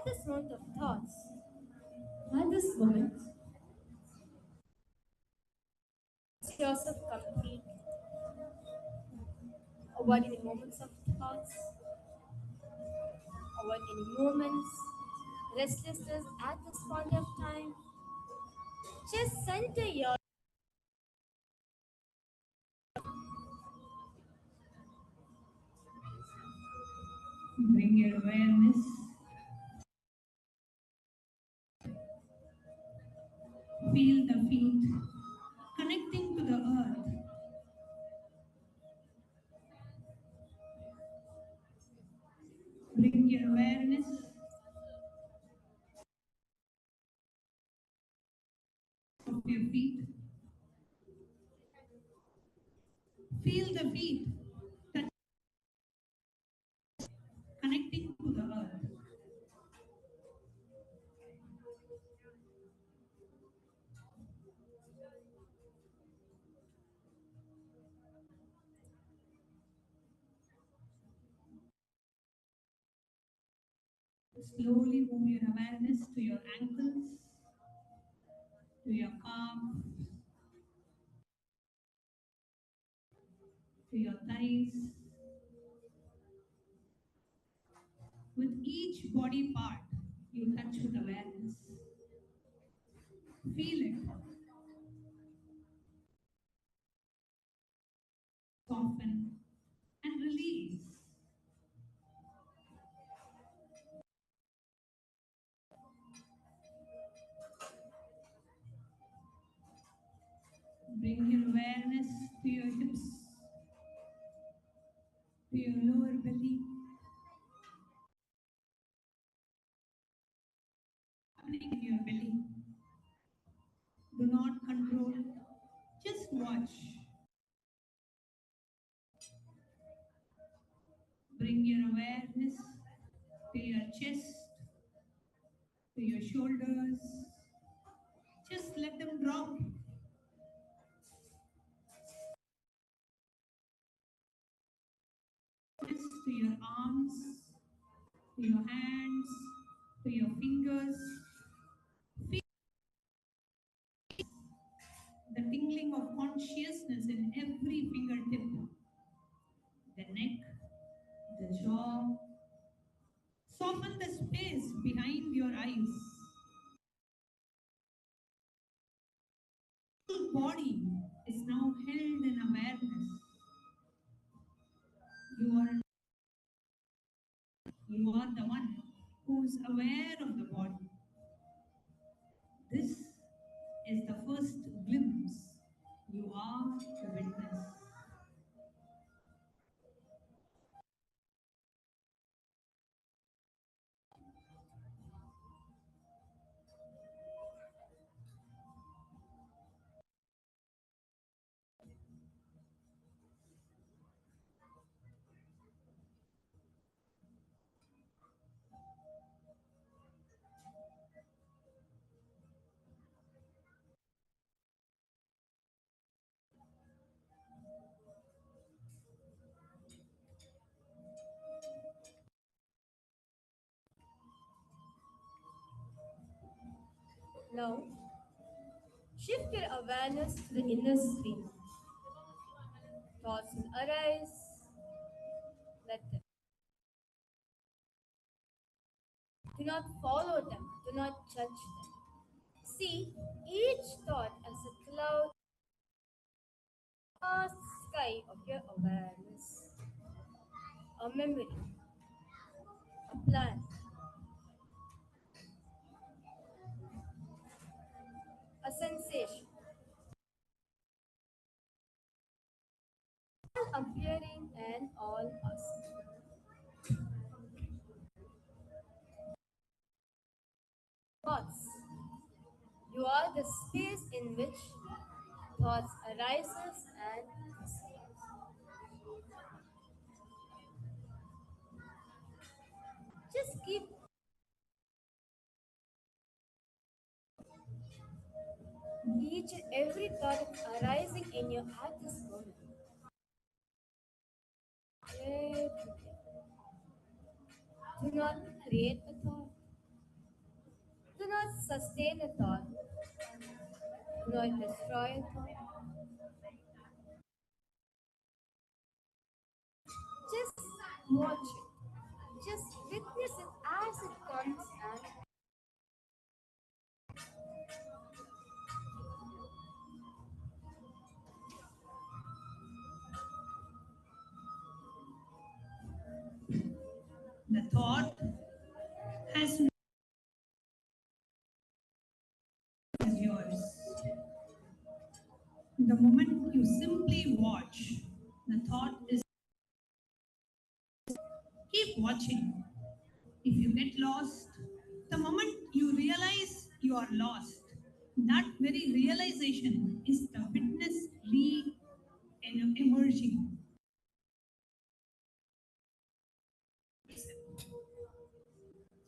at this moment of thoughts, At this moment, it's yourself complete. Avoid any moments of thoughts, avoid any moments, restlessness at this point of time. Just center your bring your awareness. Feel the feet connecting to the earth. Bring your awareness of your feet. Feel the feet connecting to the earth. Slowly move your awareness to your ankles, to your calves, to your thighs. With each body part, you touch with awareness. Feel it. Soften and release. Bring your awareness to your hips, to your lower belly. Happening in your belly. Do not control, just watch. Bring your awareness to your chest, to your shoulders. Just let them drop. To your arms, to your hands, to your fingers. Feel the tingling of consciousness in every fingertip. The neck, the jaw. Soften the space behind your eyes. The whole body is now held in awareness. You are the one who is aware of the body. This is the first glimpse. You are the witness. now. Shift your awareness to the inner stream. Thoughts will arise. Let them. Do not follow them. Do not judge them. See each thought as a cloud, vast sky of your awareness. A memory, a plan, a sensation. All appearing and all passing. Thoughts. You are the space in which thoughts arises and disappears. Just keep each and every thought arising in your at this moment. Everything. Do not create a thought. not sustain a thought, nor destroy a thought. Just watch it. Just witness it as it comes and the thought has no is yours. The moment you simply watch, the thought is keep watching. If you get lost, the moment you realize you are lost, that very realization is the witness emerging.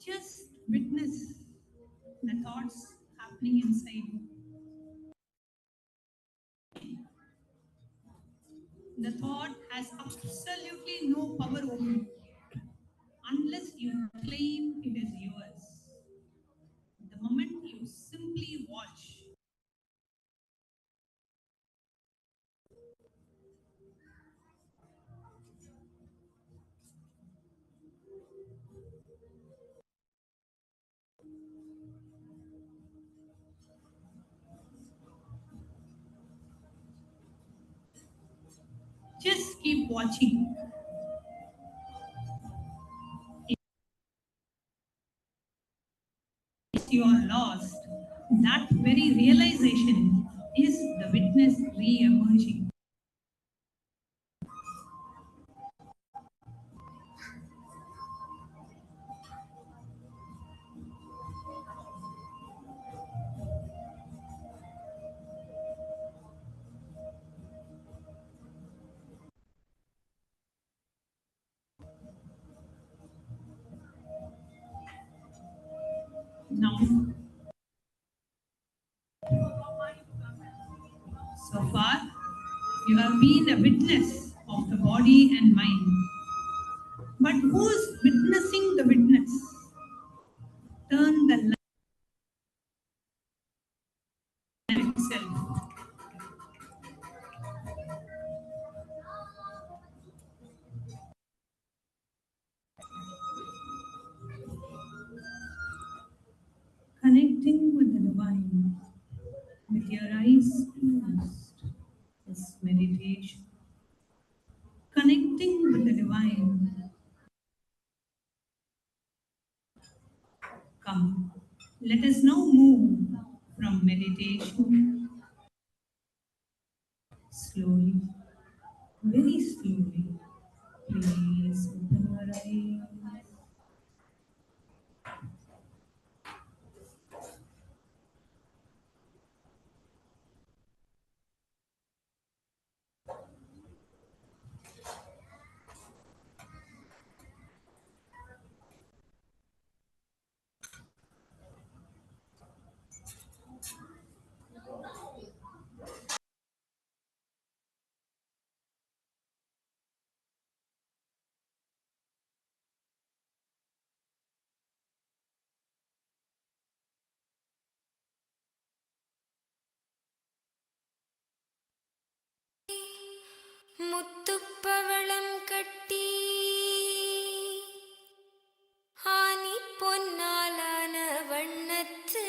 Just witness the thoughts happening inside you. The thought has absolutely no power over you unless you claim it is yours. The moment you simply watch, just keep watching. If you are lost, that very realization is the witness re-emerging. Now, so far, you have been a witness of the body and mind. But who is witnessing the witness? Turn the light itself. Connecting with the divine, with your eyes closed, is meditation. Connecting with the divine. Come, let us now move from meditation slowly, very slowly. Please open your eyes. முத்துப்பவளம் கட்டி ஆனி பொன்னாலான வண்ணத்து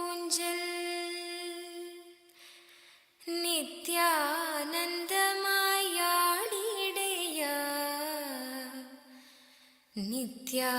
ஊஞ்சல் நித்யானந்தமாயாடிடையா நித்யானந்தாடிடையா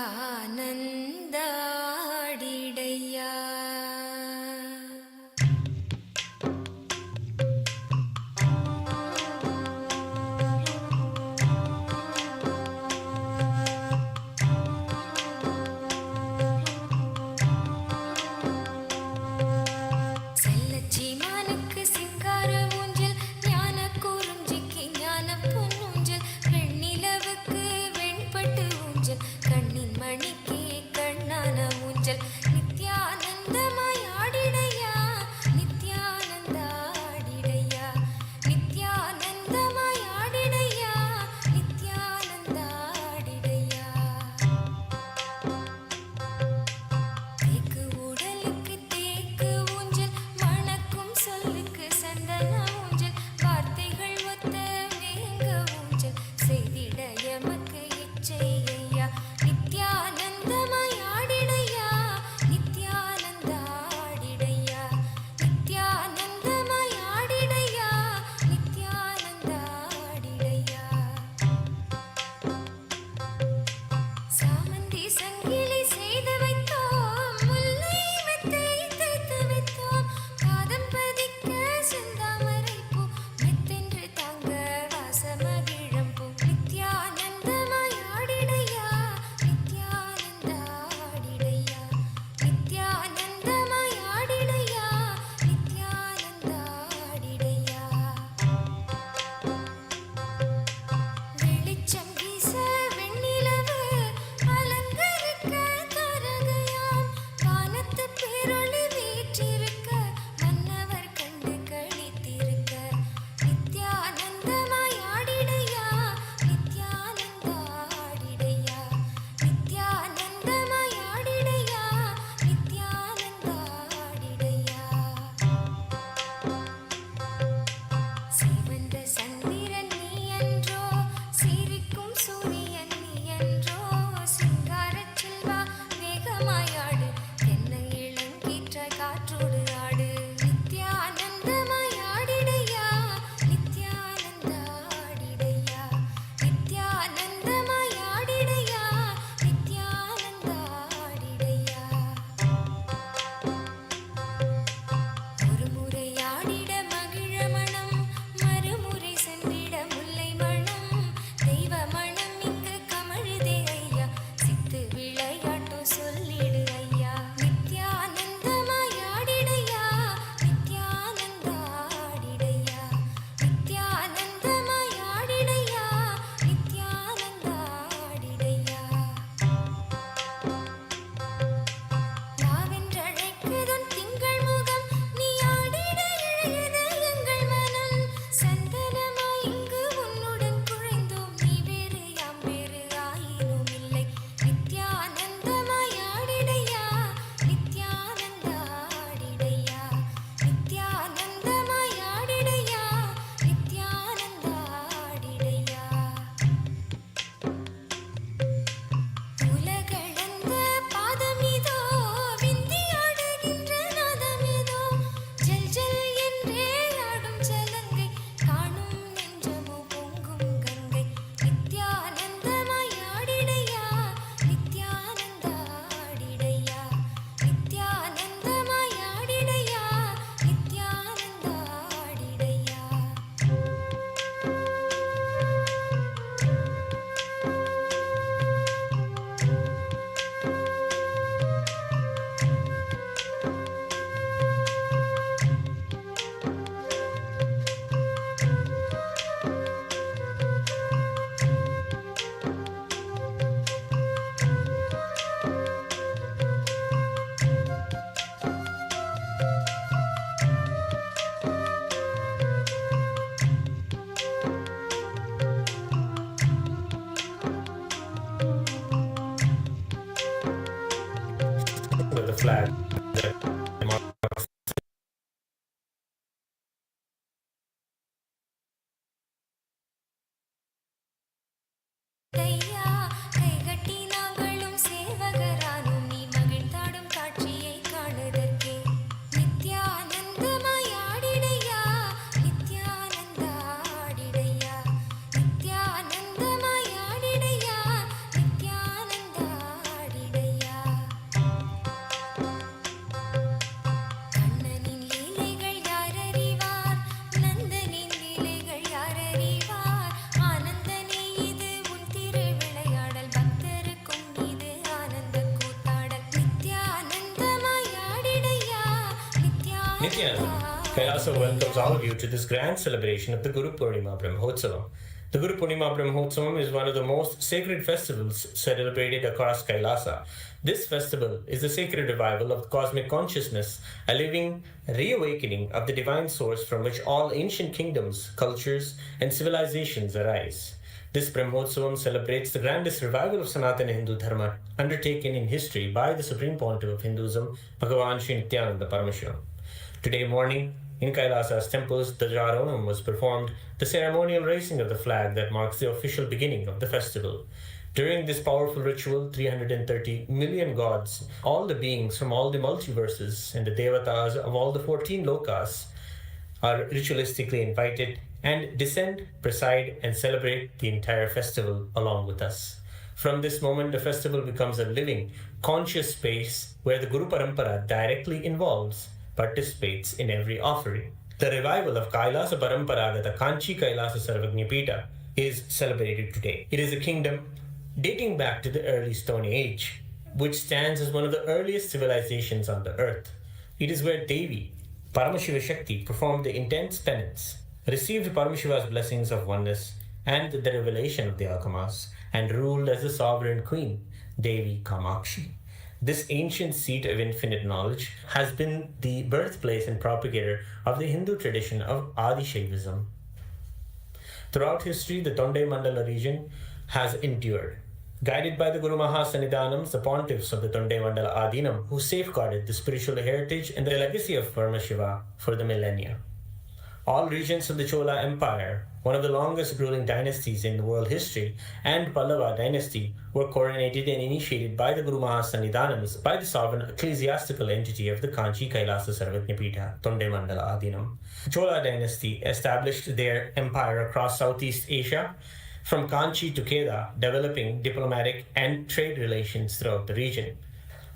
உடல் of the flag that marks கையா கைகட்டி நாங்களும் சேவகரானும் நீ மகிழ்ந்தாடும் காட்சியை காணுதற்கே நித்யானந்தமாயாடிடையா நித்யானந்தாடிடையா நித்யானந்தமாயாடிடையா நித்யானந்தாடிடையா கண்ணனின் லீலைகள் யாரறிவார் நந்தனின் லீலைகள் யாரறிவார் ஆனந்தனே இது உன் திருவிளையாடல் பக்தருக்கும் இது ஆனந்த கூத்தாடல் நித்யானந்தமாயாடிடையா Nityananda. Kailasa welcomes all of you to this grand celebration of the Guru Purnima Brahmotsavam. The Guru Purnima Brahmotsavam is one of the most sacred festivals celebrated across Kailasa. This festival is the sacred revival of cosmic consciousness, a living reawakening of the divine source from which all ancient kingdoms, cultures, and civilizations arise. This Brahmotsavam celebrates the grandest revival of Sanatana Hindu Dharma undertaken in history by the Supreme Pontiff of Hinduism, Bhagavan Sri Nithyānanda Paramashīvam. Today morning, in Kailasa's temples, the Dhwajarohanam was performed, the ceremonial raising of the flag that marks the official beginning of the festival. During this powerful ritual, 330 million gods, all the beings from all the multiverses, and the devatas of all the 14 lokas are ritualistically invited and descend, preside, and celebrate the entire festival along with us. From this moment, the festival becomes a living, conscious space where the Guru Parampara directly involves, participates in every offering. The revival of Kailasa Paramparagata Kanchi Kailasa Sarvabhutebhyo is celebrated today. It is a kingdom dating back to the early Stone Age, which stands as one of the earliest civilizations on the earth. It is where Devi, Paramashiva Shakti, performed the intense penance, received Paramashiva's blessings of oneness and the revelation of the alchemas, and ruled as the sovereign queen, Devi Kamakshi. This ancient seat of infinite knowledge has been the birthplace and propagator of the Hindu tradition of Adi Shaivism. Throughout history, the Tonde Mandala region has endured, guided by the Guru Mahasannidhanams, the pontiffs of the Tonde Mandala Adinam, who safeguarded the spiritual heritage and the legacy of Paramashiva for the millennia. All regions of the Chola Empire, one of the longest ruling dynasties in world history, and Pallava dynasty were coronated and initiated by the Guru Mahasannidhanams by the sovereign ecclesiastical entity of the Kanchi Kailasa Sarvabhutebhyo, Tonde Mandala Adinam. Chola dynasty established their empire across Southeast Asia, from Kanchi to Kedah, developing diplomatic and trade relations throughout the region.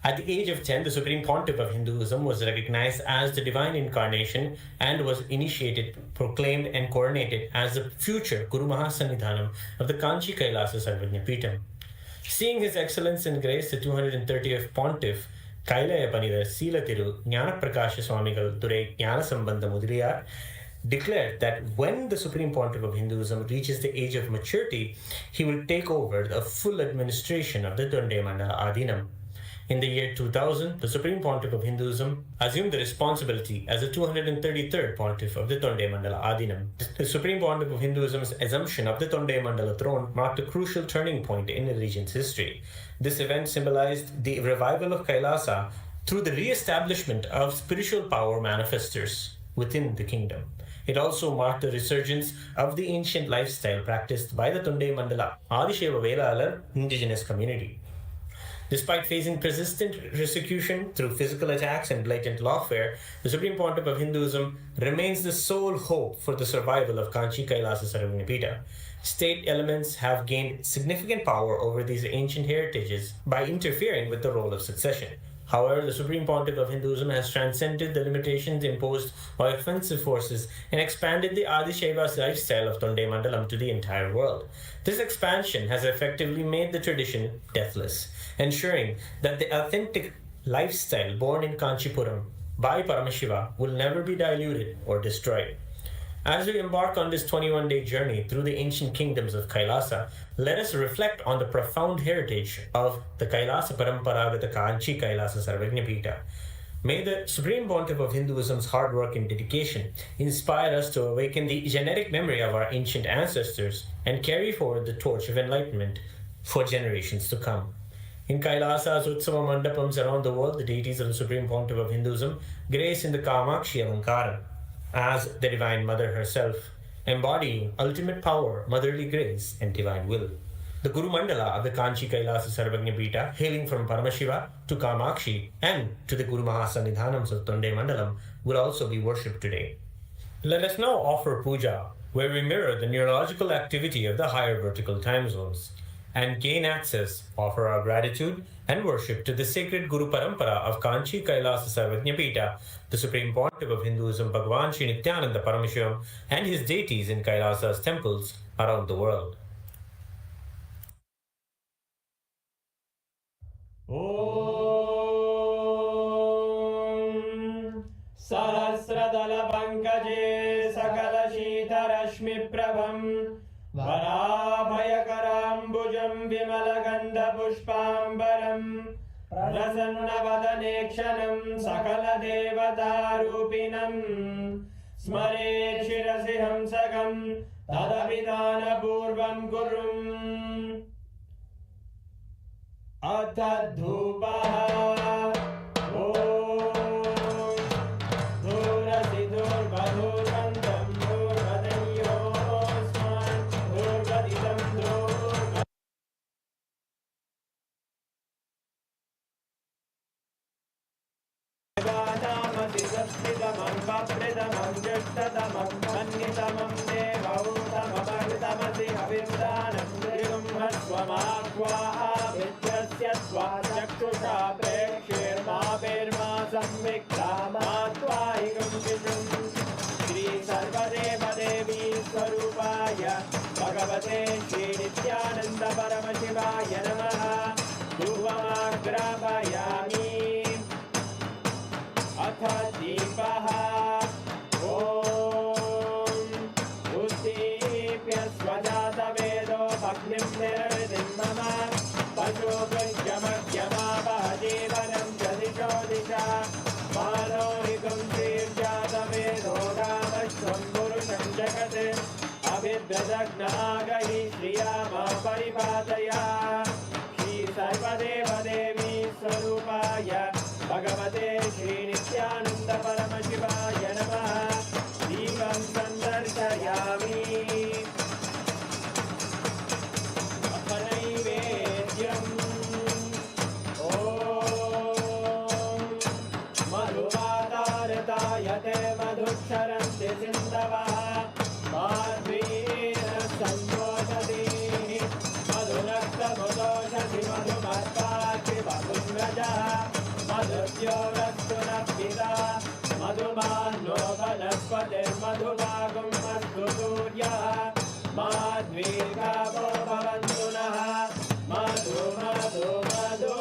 At the age of 10, the Supreme Pontiff of Hinduism was recognized as the divine incarnation and was initiated, proclaimed, and coronated as the future Guru Mahasannidhanam of the Kanchi Kailasa Sarvabhutebhyo. Seeing His Excellence and Grace, the 230th Pontiff, Kailaya Panidar Sila Thiru Jnana Prakasha Swamigal Durai Jnana Sambandha Mudaliyar, declared that when the Supreme Pontiff of Hinduism reaches the age of maturity, he will take over the full administration of the Tonde Mandala Adinam. In the year 2000, the Supreme Pontiff of Hinduism assumed the responsibility as the 233rd Pontiff of the Tonde Mandala Adinam. The Supreme Pontiff of Hinduism's assumption of the Tonde Mandala throne marked a crucial turning point in the region's history. This event symbolized the revival of Kailasa through the re-establishment of spiritual power manifestors within the kingdom. It also marked the resurgence of the ancient lifestyle practiced by the Tonde Mandala Adisheva Velalar indigenous community. Despite facing persistent persecution through physical attacks and blatant lawfare, the Supreme Pontiff of Hinduism remains the sole hope for the survival of Kanchi Kailasa Sarvabhutebhyo. State elements have gained significant power over these ancient heritages by interfering with the role of succession. However, the Supreme Pontiff of Hinduism has transcended the limitations imposed by offensive forces and expanded the Adishaiva lifestyle of Tonde Mandalam to the entire world. This expansion has effectively made the tradition deathless, ensuring that the authentic lifestyle born in Kanchipuram by Paramashiva will never be diluted or destroyed. As we embark on this 21-day journey through the ancient kingdoms of Kailasa, let us reflect on the profound heritage of the Kailasa Paramparagata Kanchi Kailasa Sarvabhutebhyo. May the Supreme Pontiff of Hinduism's hard work and dedication inspire us to awaken the genetic memory of our ancient ancestors and carry forward the torch of enlightenment for generations to come. In Kailasa's Utsava Mandapams around the world, the deities of the Supreme Pontiff of Hinduism grace in the Kamakshi Alankaram as the Divine Mother herself, embodying ultimate power, motherly grace, and divine will. The Guru Mandala of the Kanchi Kailasa Sarvagnya Pita, hailing from Paramashiva to Kamakshi and to the Guru Mahasannidhanams of Tonde Mandalam, will also be worshipped today. Let us now offer puja, where we mirror the neurological activity of the higher vertical time zones, and gain access, offer our gratitude and worship to the sacred Guru Parampara of Kanchi Kailasa Sarvagnya Pita, the Supreme Pontiff of Hinduism, Bhagavan Sri Nithyananda Paramashivamam, and his deities in Kailasa's temples around the world. Om Sahasradala Pankaje Sakala Shita Rashmi Prabham Varabhayakarambujam Vimalagandha Pushpambaram Prasanna Vadanekshanam Sakala Devata Rupinam Smare Shirasi Hamsakam Tadabhidana Purvam Kurum Atadhupaha Om Dhurasi Dhurvadhurvantam Dhurvadanyosman Dhurvaditam Dhurva Devanamati Saspidamam Papridamam Jashtadamam Mannitamam Devautamam Abhitamati Avindanam Drigam Haswamakwaha Chakshusha Prekshirma Perma Samvikrama Tvaikam Vishum Shri Sarvadeva Devi Swarupaya Bhagavate Sri Nityananda Paramashivaya Namaha Dhuvamagrapayami Atha Deepaha Om Uddipya Svajata Vedo Bhagnim Nirvidim Mama Pashopajamakyamabajevanam Jadishodisha Manohikam Sirjatavedo Ramashvam Purusham Jagate Abhidradagnaagahi Shriyama Paripataya Shri Sarvadeva Devi Swarupaya Bhagavate Sri Nityananda Paramashivaya Namaha Deepam Sandarshayami Yate madhuksharanti sindavaha madhvira sambodhati madhunakta madhoshati madhumatpati madhumrajaha madhuvyo rastunapita madhumanno vanaspate madhuvagam madhusuryaha madhvirgavo bhavantunaha madhu madhu madhu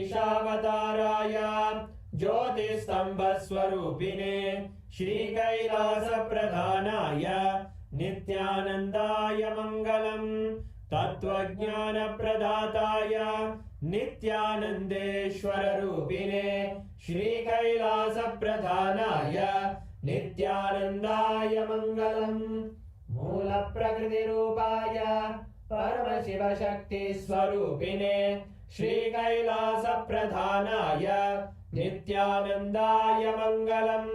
पूर्णाद्रीशावताराय ज्योतिस्तम्भस्वरूपिणे श्रीकैलासप्रधानाय नित्यानन्दाय मङ्गलम् तत्त्वज्ञानप्रदाताय नित्यानन्देश्वररूपिणे श्रीकैलासप्रधानाय नित्यानन्दाय मङ्गलम् मूलप्रकृतिरूपाय परमशिवशक्तिस्वरूपिणे श्रीकैलासप्रधानाय नित्यानन्दाय मङ्गलम्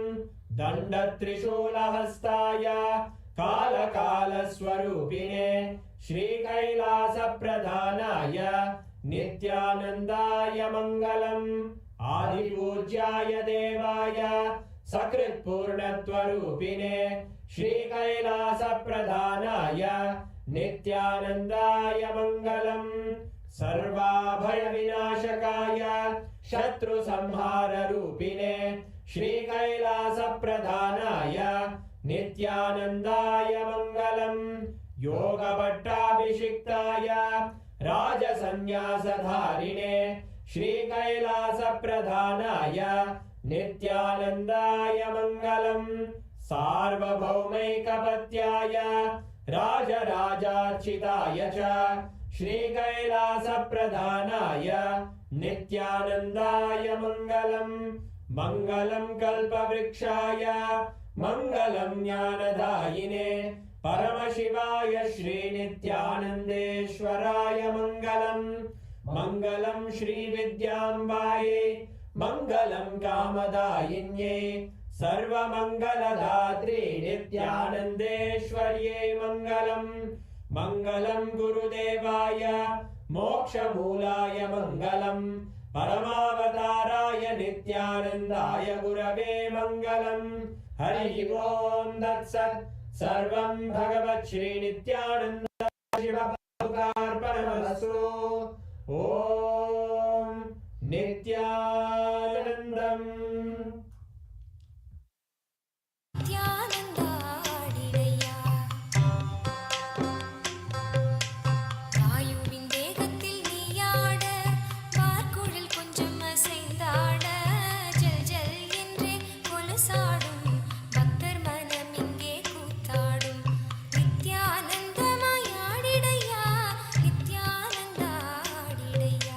दण्डत्रिशूलहस्ताय कालकालस्वरूपिणे श्रीकैलासप्रधानाय नित्यानन्दाय मङ्गलम् आदिपूज्याय देवाय सकृत्पूर्णत्वरूपिणे श्रीकैलासप्रधानाय नित्यानन्दाय मङ्गलम् सर्वाभयविनाशकाय शत्रुसंहाररूपिणे श्रीकैलासप्रधानाय नित्यानन्दाय मङ्गलम् योगभट्टाभिषिक्ताय राजसन्न्यासधारिणे श्रीकैलासप्रधानाय नित्यानन्दाय मङ्गलम् सार्वभौमैकपत्याय राजराजार्चिताय च श्रीकैलासप्रधानाय नित्यानन्दाय मङ्गलम् मङ्गलम् कल्पवृक्षाय मङ्गलम् ज्ञानदायिने परमशिवाय श्रीनित्यानन्देश्वराय मङ्गलम् मङ्गलम् श्रीविद्याम्बायै मङ्गलम् कामदायिन्यै सर्वमङ्गलदात्रे नित्यानन्देश्वर्यै मङ्गलम् मङ्गलम् गुरुदेवाय मोक्षमूलाय मङ्गलम् परमावताराय नित्यानन्दाय गुरवे मङ्गलम् हरिः ओम् तत्सत् सर्वं भगवत् श्रीनित्यानन्द शिवार्पणमस्तु ॐ नित्यानन्दम् நித்யானந்தாடிடையா வாயுவின் வேகத்தில் நீயாட பார்க்குழல் கொஞ்சம் அசைந்தாட ஜல் ஜல் என்றே கொலுசாடும் பக்தர் மனம் இங்கே கூத்தாடும் நித்யானந்தமாயாடிடையா நித்யானந்தாடிடையா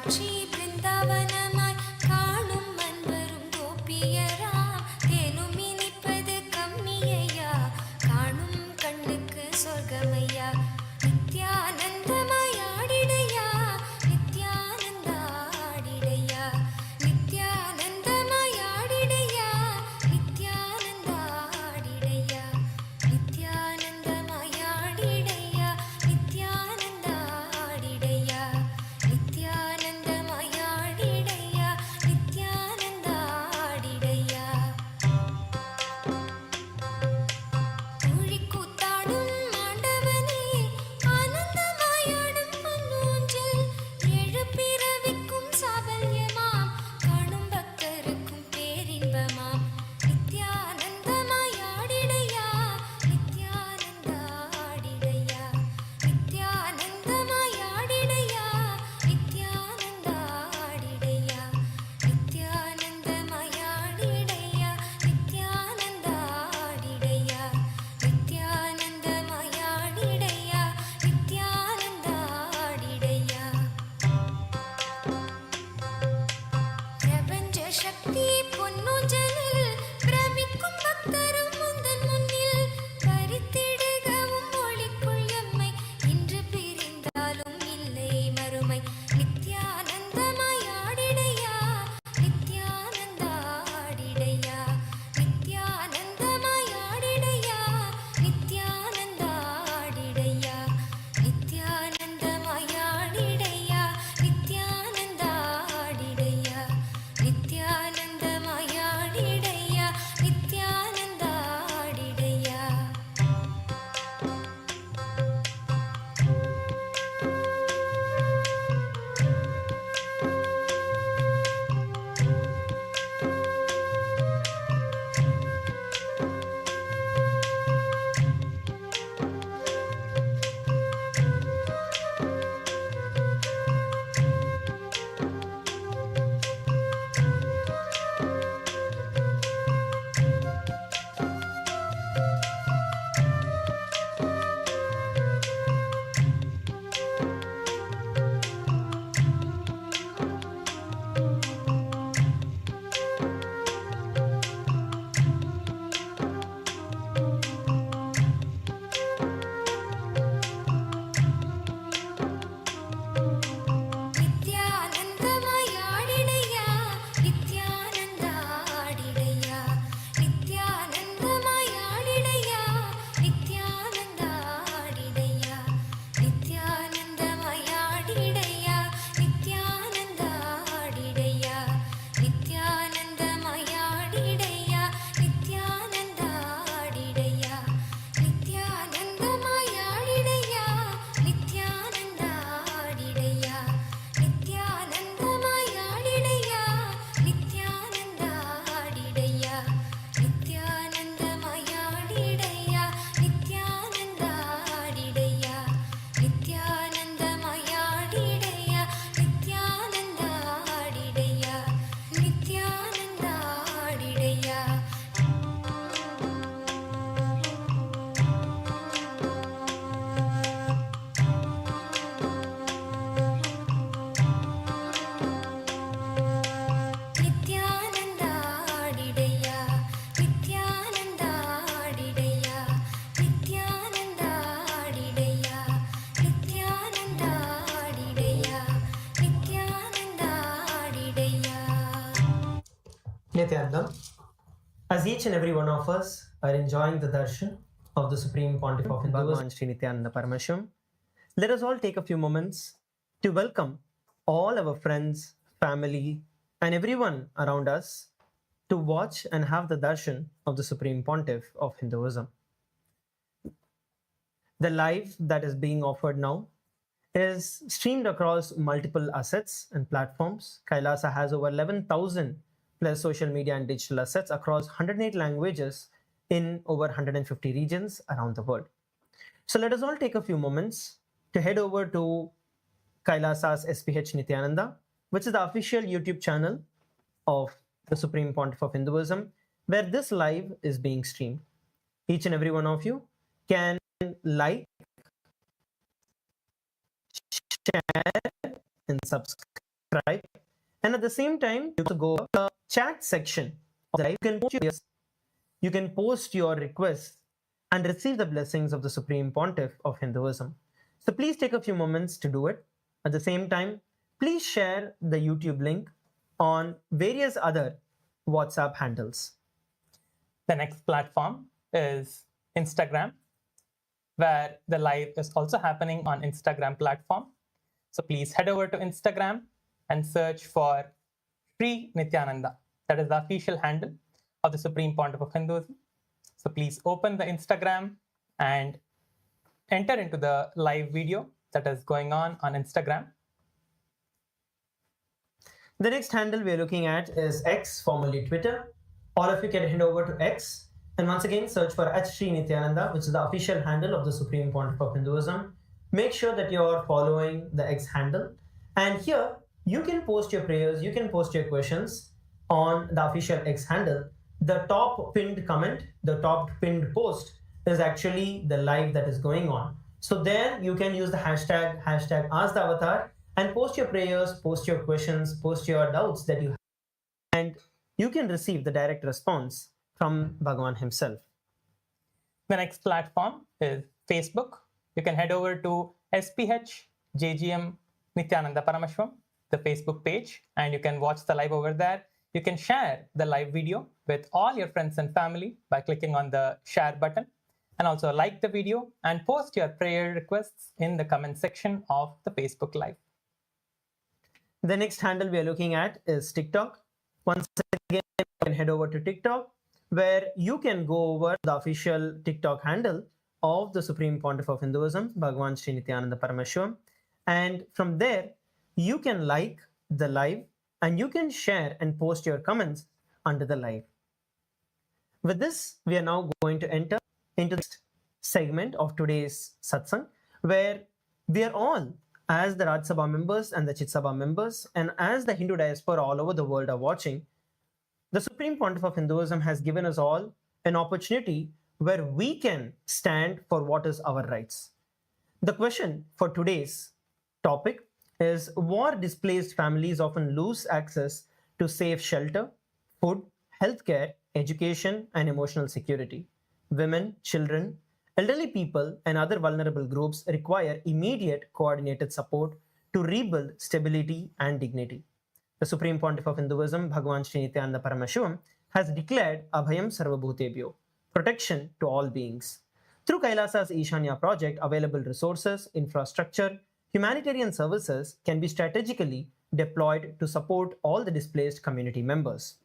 காட்சி பிருந்தாவனமாய் காணும் அன்பரும் கோபியராம் தேனும் இனிப்பது கம்மியையா காணும் கண்ணுக்கு சொர்க்கமையா நித்யானந்தமயாடிடையா நித்யானந்தாடிடையா நித்யானந்தமயாடிடையா நித்யானந்தாடிடையா நித்யானந்தமயாடிடையா நித்யானந்தாடிடையா நித்யானந்தமயாடிடையா நித்யானந்தாடிடையா ஊழிக்கூத்தாடும் ஆண்டவனே ஆனந்தமாயாடும் பொன்னூஞ்சல் ஏழு பிறவிக்கும் சாபல்யமாம் காணும் பக்தருக்கும் பேரின்பமாம் நித்யானந்தமயாடிடையா நித்யானந்தாடிடையா நித்யானந்தமயாடிடையா நித்யானந்தாடிடையா நித்யானந்தமயாடிடையா நித்யானந்தாடிடையா நித்யானந்தமயாடிடையா நித்யானந்தாடிடையா பிரபஞ்ச சக்தி பொன்னூஞ்சலில் பிரமிக்கும் பக்தரும் முந்தன் முன்னில் பறித்திடுகவும் ஒளிக்குள் எம்மை இன்று பிரிந்தாலும் இல்லை மறுமை நித்யானந்தமயாடிடையா நித்யானந்தாடிடையா நித்யானந்தமயாடிடையா நித்யானந்தாடிடையா நித்யானந்தமயாடிடையா நித்யானந்தாடிடையா நித்யானந்தமயாடிடையா நித்யானந்தாடிடையா நித்யானந்தமயாடிடையா நித்யானந்தாடிடையா நித்யானந்தமயாடிடையா நித்யானந்தாடிடையா நித்யானந்தமயாடிடையா நித்யானந்தாடிடையா நித்யானந்தமயாடிடையா நித்யானந்தாடிடையா நித்யானந்தமயாடிடையா நித்யானந்தாடிடையா நித்யானந்தமயாடிடையா நித்யானந்தாடிடையா நித்யானந்தமயாடிடையா நித்யானந்தாடிடையா நித்யானந்தமயாடிடையா நித்யானந்தாடிடையா நித்யானந்தாடிடையா நித்யானந்தாடிடையா நித்யானந்தாடிடையா நித்யானந்தாடிடையா நித்யானந்தாடிடையா நித்யானந்தாடிடையா Nityanandam, as each and every one of us are enjoying the darshan of the Supreme Pontiff of Hinduism, Bhagavan Sri Nithyananda Paramashim, let us all take a few moments to welcome all our friends, family, and everyone around us to watch and have the darshan of the Supreme Pontiff of Hinduism. The live that is being offered now is streamed across multiple assets and platforms. Kailasa has over 11,000 plus social media and digital assets across 108 languages in over 150 regions around the world. So let us all take a few moments to head over to Kailasa's SPH Nityananda, which is the official YouTube channel of the Supreme Pontiff of Hinduism, where this live is being streamed. Each and every one of you can like, share, and subscribe subscribe. And at the same time, you can go to the chat section of the live. You can post your requests and receive the blessings of the Supreme Pontiff of Hinduism. So please take a few moments to do it. At the same time, please share the YouTube link on various other WhatsApp handles. The next platform is Instagram, where the live is also happening on Instagram platform. So please head over to Instagram and search for Sri Nithyananda. That is the official handle of the Supreme Pontiff of Hinduism. So please open the Instagram and enter into the live video that is going on Instagram. The next handle we are looking at is X, formerly Twitter. All of you can head over to X and once again search for Sri Nithyananda, which is the official handle of the Supreme Pontiff of Hinduism. Make sure that you are following the X handle. And here you can post your prayers, you can post your questions on the official X handle. The top pinned comment, the top pinned post is actually the live that is going on. So there you can use the hashtag #AskTheAvatar and post your prayers, post your questions, post your doubts that you have. And you can receive the direct response from Bhagavan himself. The next platform is Facebook. You can head over to SPH JGM Nithyananda Paramashvam, the Facebook page, and you can watch the live over there. You can share the live video with all your friends and family by clicking on the share button, and also like the video and post your prayer requests in the comment section of the Facebook live. The next handle we are looking at is TikTok. Once again, you can head over to TikTok, where you can go over the official TikTok handle of the Supreme Pontiff of Hinduism, Bhagavan Sri Nithyananda Paramashivamam. And from there, you can like the live and you can share and post your comments under the live. With this, we are now going to enter into the segment of today's satsang, where we are all, as the Rajya Sabha members and the Chit Sabha members, and as the Hindu diaspora all over the world are watching, the Supreme Pontiff of Hinduism has given us all an opportunity where we can stand for what is our rights. The question for today's topic is: war-displaced families often lose access to safe shelter, food, healthcare, education, and emotional security. Women, children, elderly people, and other vulnerable groups require immediate coordinated support to rebuild stability and dignity. The Supreme Pontiff of Hinduism, Bhagavan Sri Nithyananda Paramashivamam, has declared Abhayam Sarvabhutebhyo, protection to all beings. Through Kailasa's Ishanya project, available resources, infrastructure, humanitarian services can be strategically deployed to support all the displaced community members.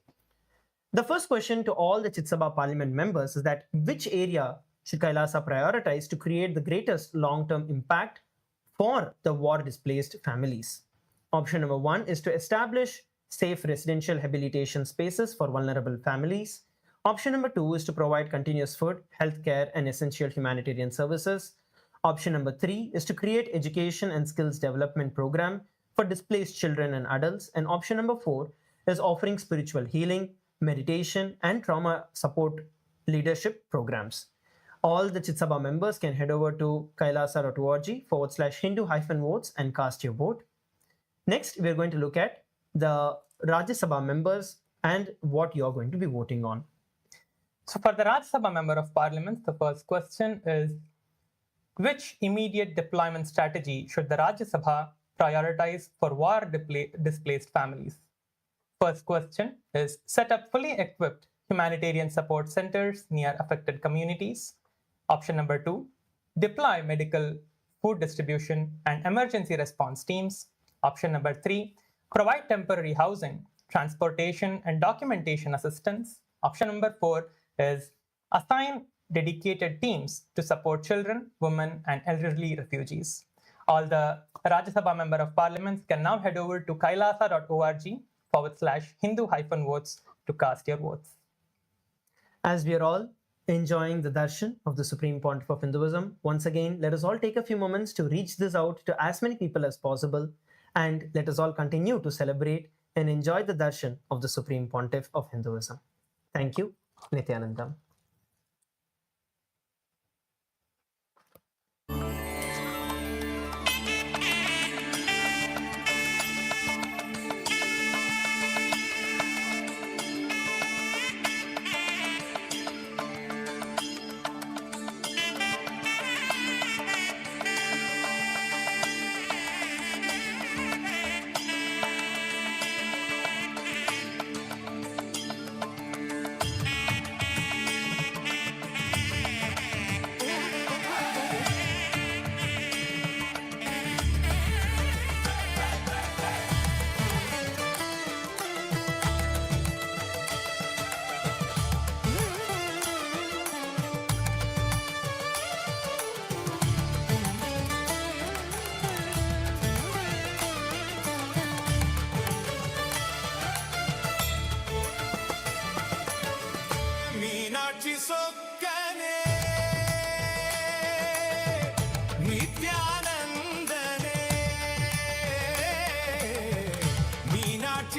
The first question to all the Chit Sabha Parliament members is that which area should Kailasa prioritize to create the greatest long-term impact for the war-displaced families? Option number 1 is to establish safe residential habilitation spaces for vulnerable families. Option number 2 is to provide continuous food, healthcare, and essential humanitarian services. Option number 3 is to create education and skills development program for displaced children and adults. And option number 4 is offering spiritual healing, meditation, and trauma support leadership programs. All the Chit Sabha members can head over to kailasa.org/Hindu-votes and cast your vote. Next, we're going to look at the Rajya Sabha members and what you're going to be voting on. So for the Rajya Sabha member of Parliament, the first question is: which immediate deployment strategy should the Rajya Sabha prioritize for war-displaced families? First question is: set up fully equipped humanitarian support centers near affected communities. Option number 2, deploy medical, food distribution, and emergency response teams. Option number 3, provide temporary housing, transportation, and documentation assistance. Option number 4 is assign dedicated teams to support children, women, and elderly refugees. All the Rajya Sabha member of Parliament can now head over to kailasa.org/Hindu-votes to cast your votes. As we are all enjoying the darshan of the Supreme Pontiff of Hinduism, once again, let us all take a few moments to reach this out to as many people as possible, and let us all continue to celebrate and enjoy the darshan of the Supreme Pontiff of Hinduism. Thank you. Nithyanandam.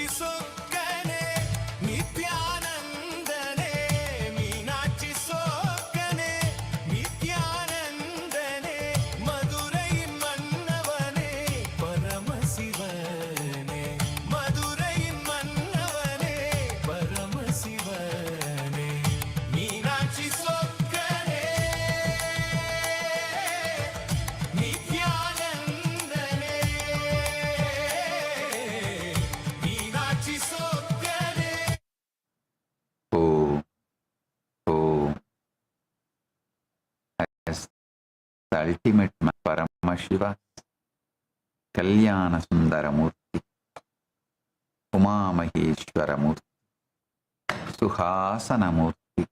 Meenakshi சொக்கனே நித்யானந்தனே Meenakshi சொக்கனே நித்யானந்தனே Madurai மன்னவனே பரமசிவனே மதுரை மன்னவனே பரமசிவனே Meenakshi சொக்கனே நித்யானந்தனே Meenakshi சொக்கனே. As the ultimate Paramashiva, Kalyana Sundaramurti, Uma Maheshwaramurti, Suhasanamurti,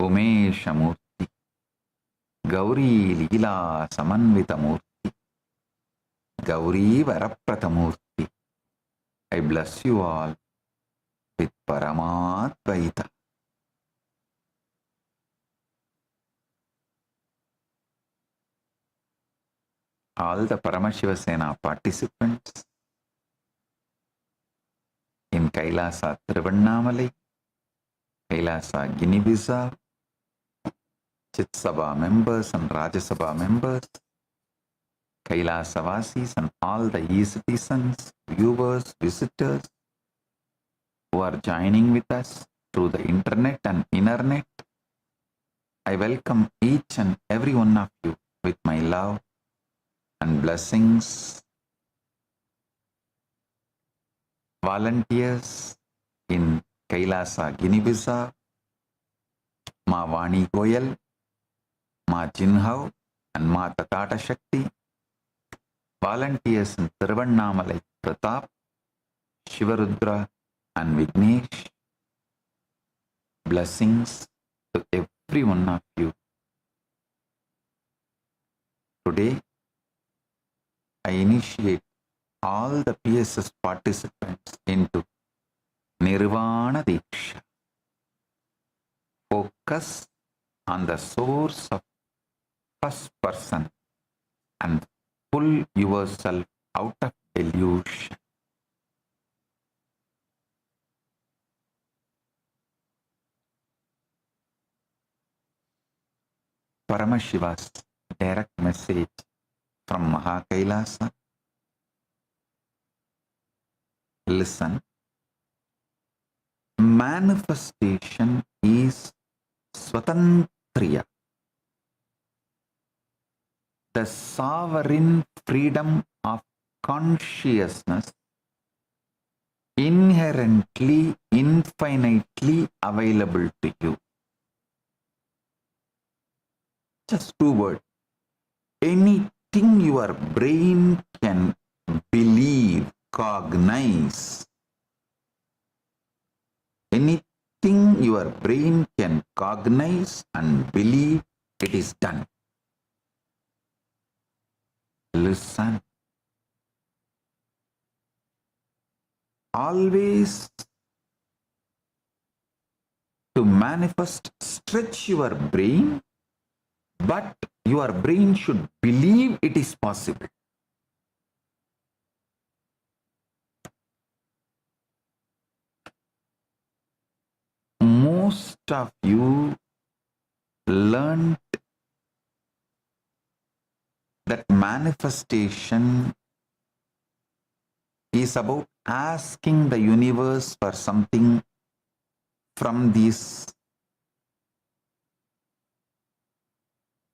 Umeshamurti, Gauri Leela Samanvitamurti, Gauri Varapratamurti. I bless you all with Paramādvaita. All the Paramashiva Sena participants in Kailasa Thiruvannamalai, Kailasa Guinea-Bissau, Chitsabha members and Rajasabha members, Kailasa-vasis and all the e-citizens, viewers, visitors who are joining with us through the internet and internet, I welcome each and every one of you with my love and blessings. Volunteers in Kailasa Guinea-Bissau, Ma Vani Goyal, Ma Jinhau and Ma Tatata Shakti. Volunteers in Thiruvannamalai Pratap, Shivarudra and Vignesh. Blessings to every one of you. Today, I initiate all the PSS participants into Nirvana Diksha. Focus on the source of first person and pull yourself out of delusion. Paramashiva's direct message from MahaKailasa. Listen. Manifestation is Swatantriya, the sovereign freedom of consciousness, inherently, infinitely available to you. Just two words. Anything your brain can believe, cognize, anything your brain can cognize and believe, it is done. Listen. Always to manifest, stretch your brain, but your brain should believe it is possible. Most of you learned that manifestation is about asking the universe for something from these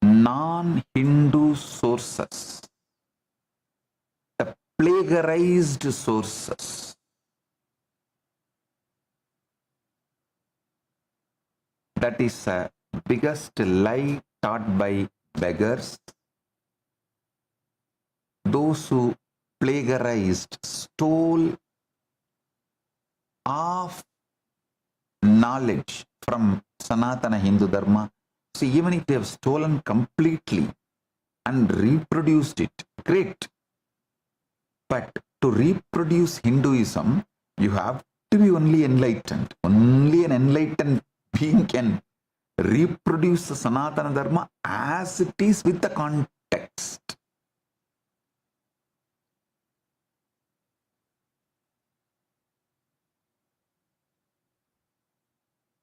non-Hindu sources, the plagiarized sources. That is the biggest lie taught by beggars. Those who plagiarized, stole half knowledge from Sanatana Hindu Dharma. So even if they have stolen completely and reproduced it, great. But to reproduce Hinduism, you have to be only enlightened. Only an enlightened being can reproduce the Sanatana Dharma as it is with the context.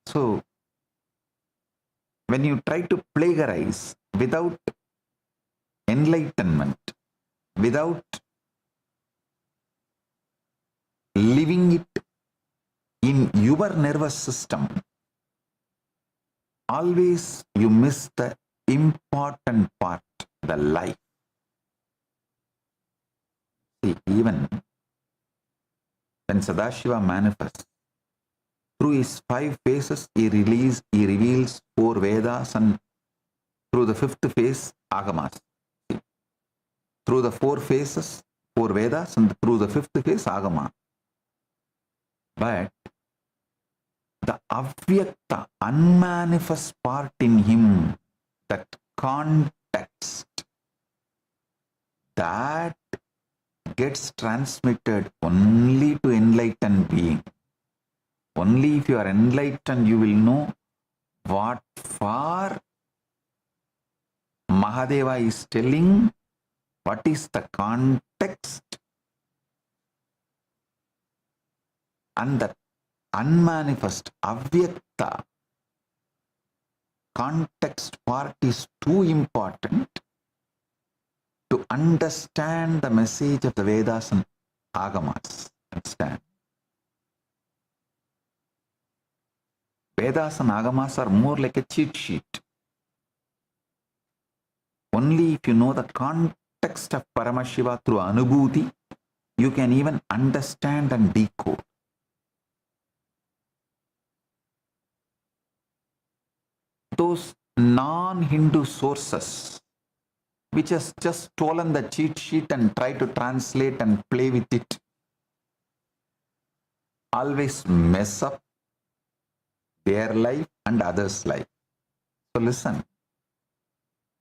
So, when you try to plagiarize without enlightenment, without living it in your nervous system, always you miss the important part, the life. See, even when Sadashiva manifests, through his 5 phases, he reveals 4 Vedas, and through the 5th phase, Agamas. See, through the 4 phases, 4 Vedas, and through the 5th phase, Agama. But the avyakta, unmanifest part in him, that context, that gets transmitted only to enlightened being. Only if you are enlightened, you will know what for Mahadeva is telling, what is the context, and the unmanifest, avyakta context part is too important to understand the message of the Vedas and Agamas. Understand? Vedas and Agamas are more like a cheat sheet. Only if you know the context of Paramashiva through Anubhuti, you can even understand and decode. Those non-Hindu sources, which has just stolen the cheat sheet and try to translate and play with it, always mess up their life and others' life. So listen,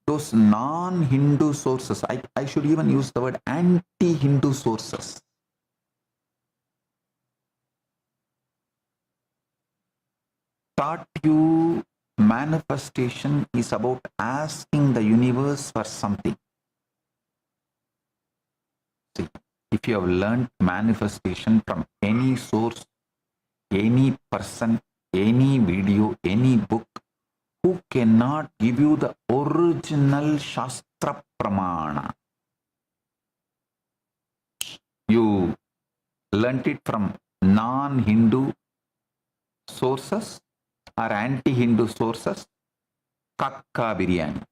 those non-Hindu sources, I should even use the word anti-Hindu sources, taught you manifestation is about asking the universe for something. See, if you have learned manifestation from any source, any person, any video, any book, who cannot give you the original Shastra Pramana? You learnt it from non-Hindu sources or anti-Hindu sources? Kakka biryani.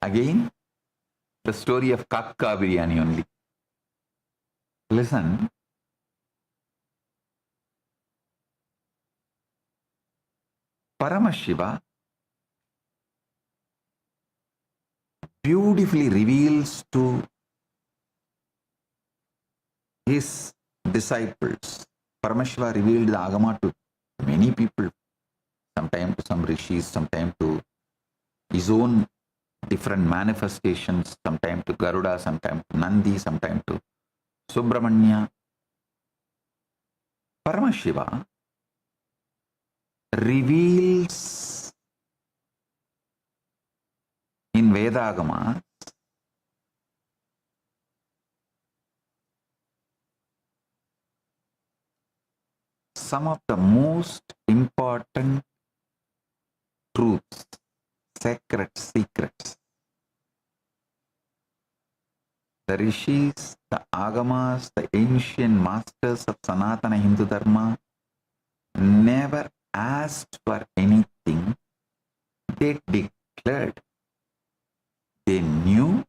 Again, the story of Kakka biryani only. Listen, Paramashiva beautifully reveals to his disciples. Paramashiva revealed the Agama to many people, sometimes to some rishis, sometimes to his own different manifestations, sometimes to Garuda, sometimes to Nandi, sometimes to Subramanya. Paramashiva reveals in Vedagama some of the most important truths, sacred secrets. The rishis, the agamas, the ancient masters of Sanatana Hindu Dharma never asked for anything. They declared. They knew.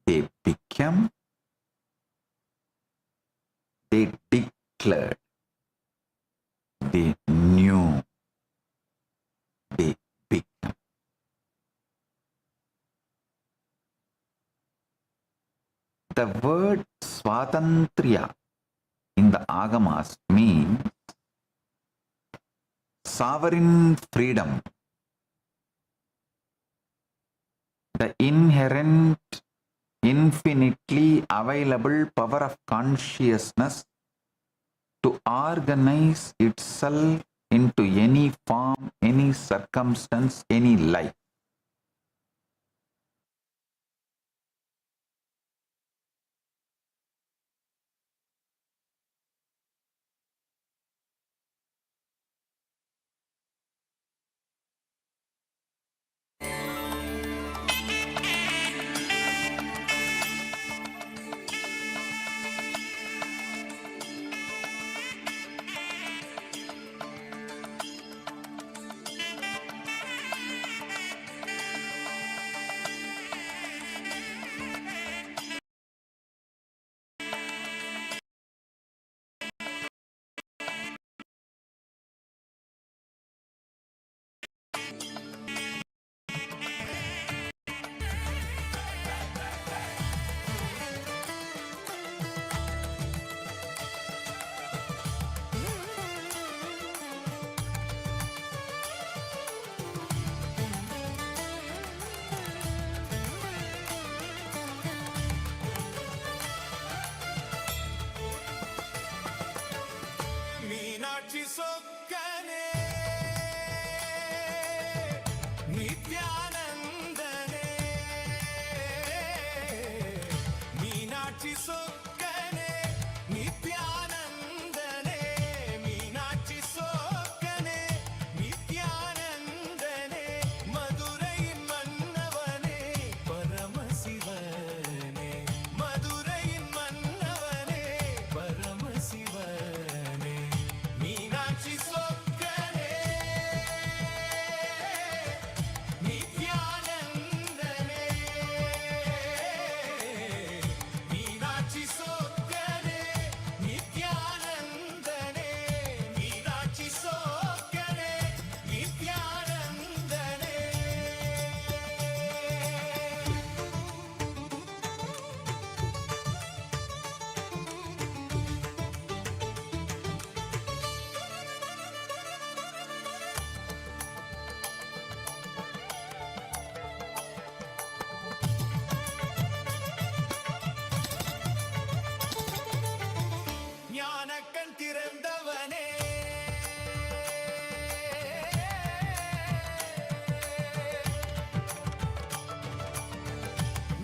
They became. They declared. They knew. They became. The word Swatantriya in the Agamas means sovereign freedom, the inherent, infinitely available power of consciousness to organize itself into any form, any circumstance, any life. ನಿತ್ಯಾನಂದನೇ Meenakshi ಸೊಕ್ಕನೆ ನಿತ್ಯಾನಂದನೇ Meenakshi ಸೊಕ್ಕನೆ ನಿತ್ಯಾನಂದನೇ Madurai ಮನ್ನವನೇ ಪರಮಶಿವನೇ Madurai ಮನ್ನವನೇ ಪರಮಶಿವನೇ Meenakshi ಸೊಕ್ಕನೆ ನಿತ್ಯಾನಂದನೇ Meenakshi ಸೊಕ್ಕನೆ ನಿತ್ಯಾನಂದನೇ Meenakshi ಸೊಕ್ಕನೆ ನಿತ್ಯಾನಂದನೇ ஞானக்கண் திறந்தவனே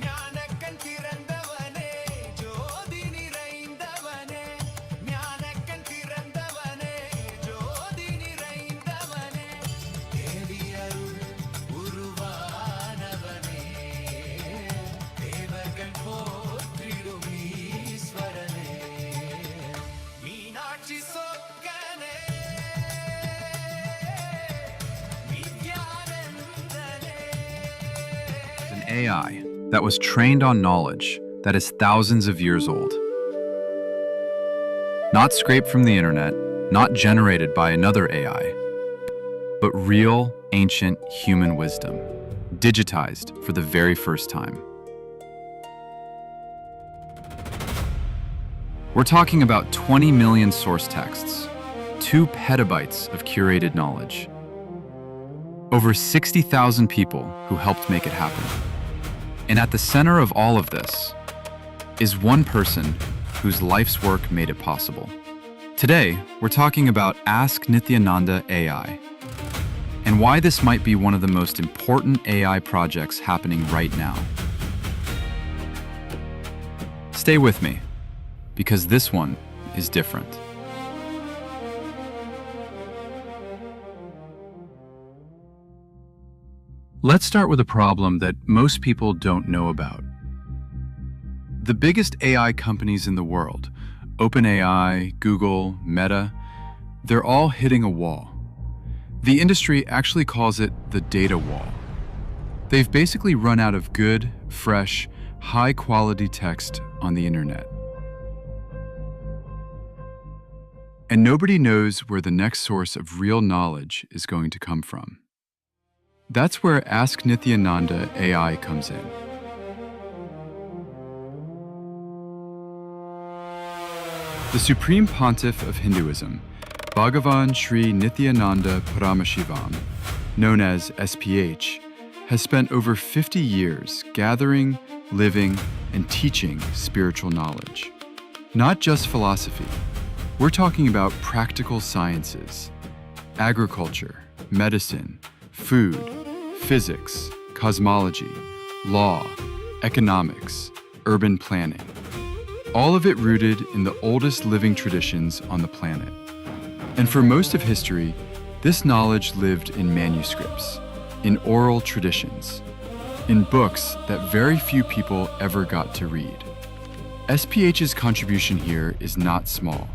ஞானக்கண் திறந்தவனே ஜோதி நிறைந்தவனே ஞானக்கண் திறந்தவனே ஜோதி நிறைந்தவனே தேவி அருள் உருவானவனே தேவர்கள் போற்றிடும் ஈஸ்வரனே Meenakshi சொக்கனே நித்யானந்தனே An AI that was trained on knowledge that is thousands of years old. Not scraped from the internet, not generated by another AI, but real, ancient human wisdom, digitized for the very first time. We're talking about 20 million source texts, 2 petabytes of curated knowledge, over 60,000 people who helped make it happen. And at the center of all of this is one person whose life's work made it possible. Today, we're talking about Ask Nithyananda AI, and why this might be one of the most important AI projects happening right now. Stay with me, because this one is different. Let's start with a problem that most people don't know about. The biggest AI companies in the world, OpenAI, Google, Meta, they're all hitting a wall. The industry actually calls it the data wall. They've basically run out of good, fresh, high-quality text on the internet. And nobody knows where the next source of real knowledge is going to come from. That's where Ask Nithyananda AI comes in. The Supreme Pontiff of Hinduism, Bhagavan Sri Nithyananda Paramashhivam, known as SPH, has spent over 50 years gathering, living, and teaching spiritual knowledge. Not just philosophy. We're talking about practical sciences, agriculture, medicine, food, physics, cosmology, law, economics, urban planning. All of it rooted in the oldest living traditions on the planet. And for most of history, this knowledge lived in manuscripts, in oral traditions, in books that very few people ever got to read. SPH's contribution here is not small.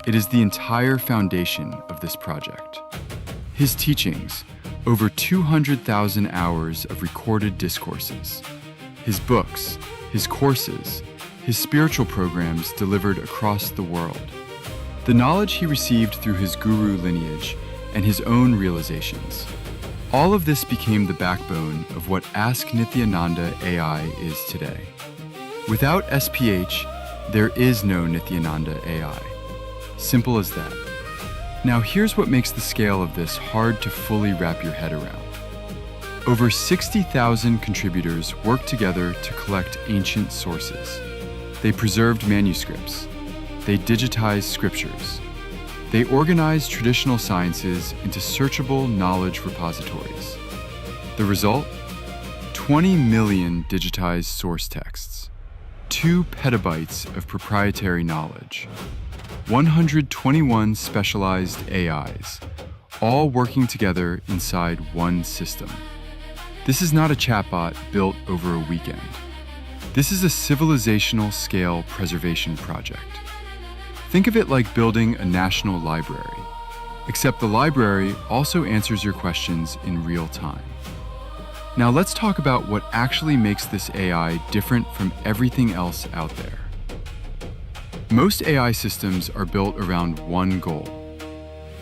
It is the entire foundation of this project. His teachings, over 200,000 hours of recorded discourses, his books, his courses, his spiritual programs delivered across the world, the knowledge he received through his guru lineage, and his own realizations. All of this became the backbone of what Ask Nithyananda AI is today. Without SPH, there is no Nithyananda AI. Simple as that. Now here's what makes the scale of this hard to fully wrap your head around. Over 60,000 contributors worked together to collect ancient sources. They preserved manuscripts. They digitized scriptures. They organized traditional sciences into searchable knowledge repositories. The result? 20 million digitized source texts, 2 petabytes of proprietary knowledge, 121 specialized AIs, all working together inside one system. This is not a chatbot built over a weekend. This is a civilizational scale preservation project. Think of it like building a national library, except the library also answers your questions in real time. Now let's talk about what actually makes this AI different from everything else out there. Most AI systems are built around one goal: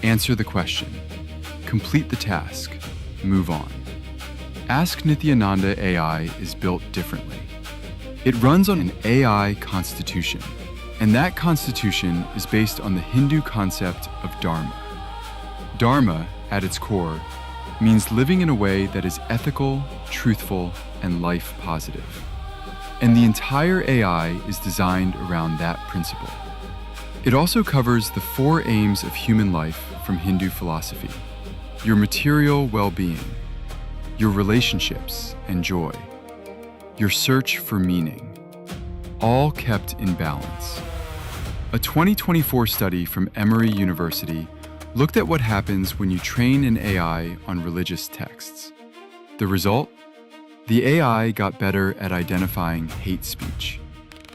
answer the question, complete the task, move on. Ask Nithyananda AI is built differently. It runs on an AI constitution, and that constitution is based on the Hindu concept of Dharma. Dharma, at its core, means living in a way that is ethical, truthful, and life positive. And the entire AI is designed around that principle. It also covers the 4 aims of human life from Hindu philosophy: your material well-being, your relationships and joy, your search for meaning, all kept in balance. A 2024 study from Emory University looked at what happens when you train an AI on religious texts. The result? The AI got better at identifying hate speech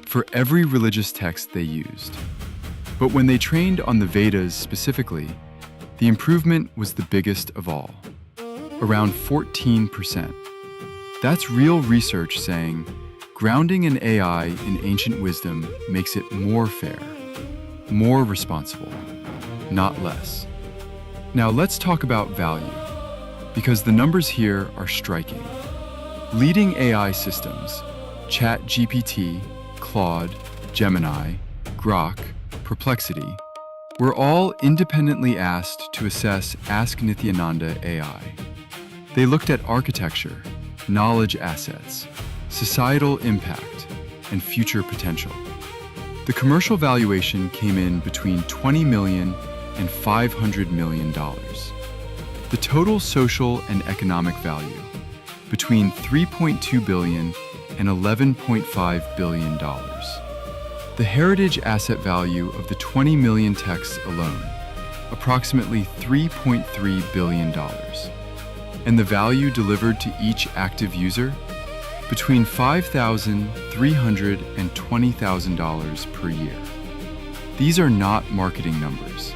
for every religious text they used. But when they trained on the Vedas specifically, the improvement was the biggest of all, around 14%. That's real research saying grounding an AI in ancient wisdom makes it more fair, more responsible, not less. Now let's talk about value, because the numbers here are striking. Leading AI systems, ChatGPT, Claude, Gemini, Grok, Perplexity, were all independently asked to assess Ask Nithyananda AI. They looked at architecture, knowledge assets, societal impact, and future potential. The commercial valuation came in between $20 million and $500 million. The total social and economic value between $3.2 billion and $11.5 billion. The heritage asset value of the 20 million texts alone, approximately $3.3 billion. And the value delivered to each active user, between $5,300 and $20,000 per year. These are not marketing numbers.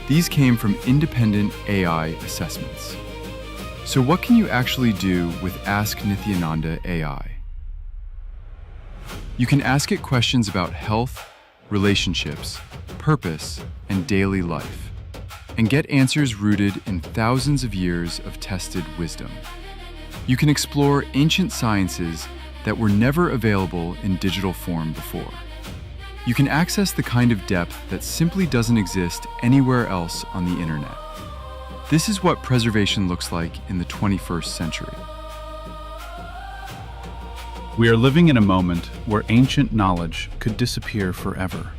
These came from independent AI assessments. So what can you actually do with Ask Nithyananda AI? You can ask it questions about health, relationships, purpose, and daily life, and get answers rooted in thousands of years of tested wisdom. You can explore ancient sciences that were never available in digital form before. You can access the kind of depth that simply doesn't exist anywhere else on the internet. This is what preservation looks like in the 21st century. We are living in a moment where ancient knowledge could disappear forever.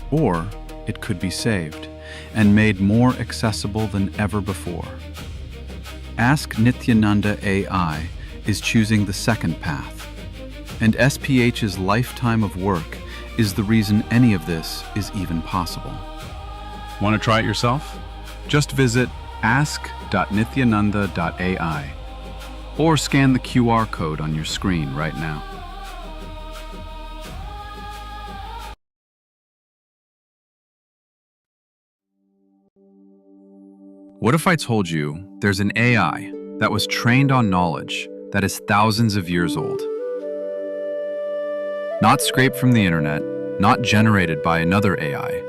Or it could be saved and made more accessible than ever before. Ask Nithyananda AI is choosing the second path, and SPH's lifetime of work is the reason any of this is even possible. Want to try it yourself? Just visit ask.nithyananda.ai or scan the QR code on your screen right now. What if I told you there's an AI that was trained on knowledge that is thousands of years old? Not scraped from the internet, not generated by another AI,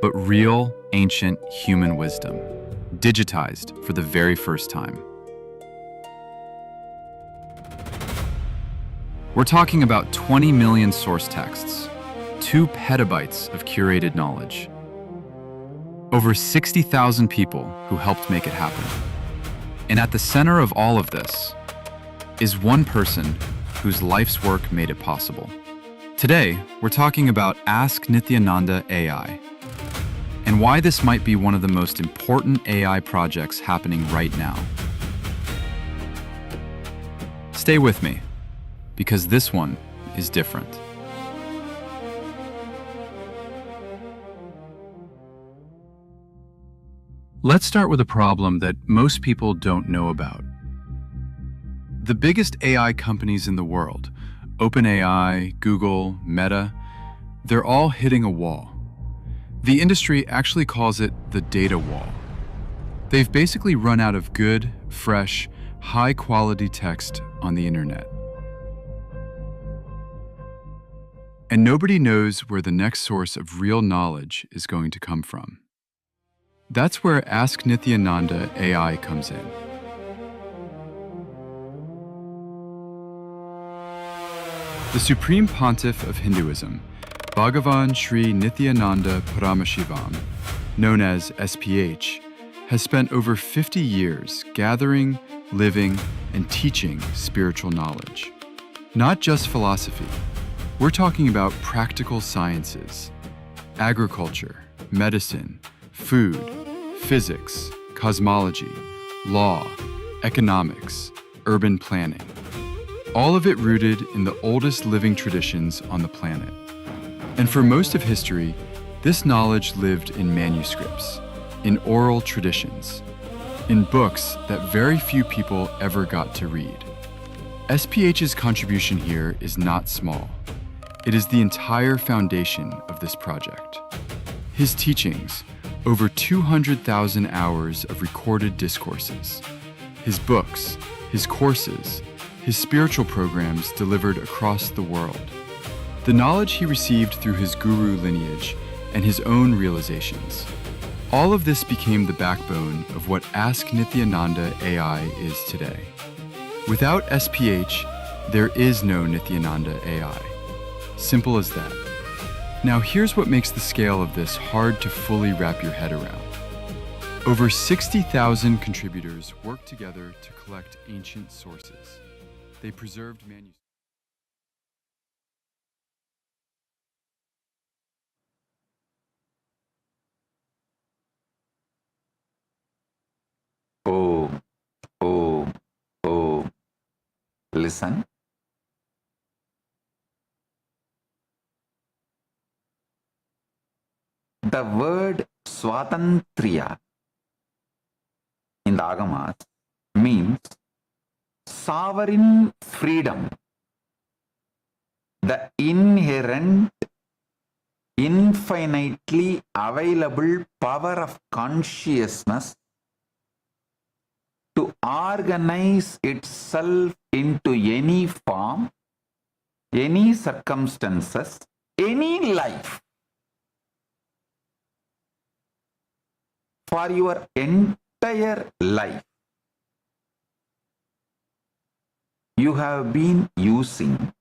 but real, ancient human wisdom, digitized for the very first time. We're talking about 20 million source texts, 2 petabytes of curated knowledge, over 60,000 people who helped make it happen. And at the center of all of this is one person whose life's work made it possible. Today, we're talking about Ask Nithyananda AI, and why this might be one of the most important AI projects happening right now. Stay with me, because this one is different. Let's start with a problem that most people don't know about. The biggest AI companies in the world, OpenAI, Google, Meta, they're all hitting a wall. The industry actually calls it the data wall. They've basically run out of good, fresh, high-quality text on the internet. And nobody knows where the next source of real knowledge is going to come from. That's where Ask Nithyananda AI comes in. The Supreme Pontiff of Hinduism, Bhagavan Sri Nithyananda Paramashivām, known as SPH, has spent over 50 years gathering, living, and teaching spiritual knowledge. Not just philosophy. We're talking about practical sciences, agriculture, medicine, food, physics, cosmology, law, economics, urban planning. All of it rooted in the oldest living traditions on the planet. And for most of history, this knowledge lived in manuscripts, in oral traditions, in books that very few people ever got to read. SPH's contribution here is not small. It is the entire foundation of this project. His teachings, over 200,000 hours of recorded discourses, his books, his courses, his spiritual programs delivered across the world, the knowledge he received through his guru lineage and his own realizations. All of this became the backbone of what Ask Nithyananda AI is today. Without SPH, there is no Nithyananda AI. Simple as that. Now here's what makes the scale of this hard to fully wrap your head around. Over 60,000 contributors worked together to collect ancient sources. They preserved manuscripts. Listen. The word Swatantriya in the Agamas means sovereign freedom, the inherent, infinitely available power of consciousness to organize itself into any form, any circumstances, any life for your entire life. You have been using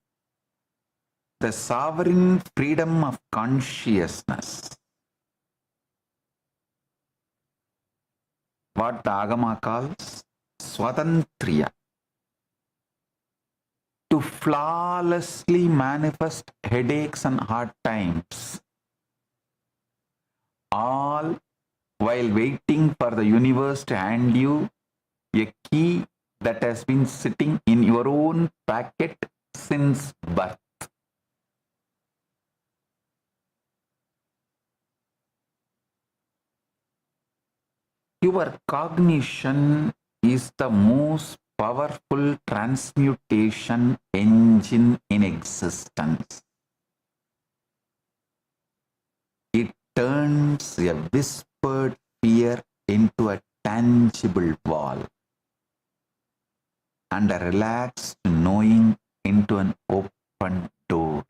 the sovereign freedom of consciousness, what the Agama calls Swatantriya, to flawlessly manifest headaches and hard times, all while waiting for the universe to hand you a key that has been sitting in your own packet since birth. Your cognition is the most powerful transmutation engine in existence. It turns a whispered fear into a tangible wall, and a relaxed knowing into an open door.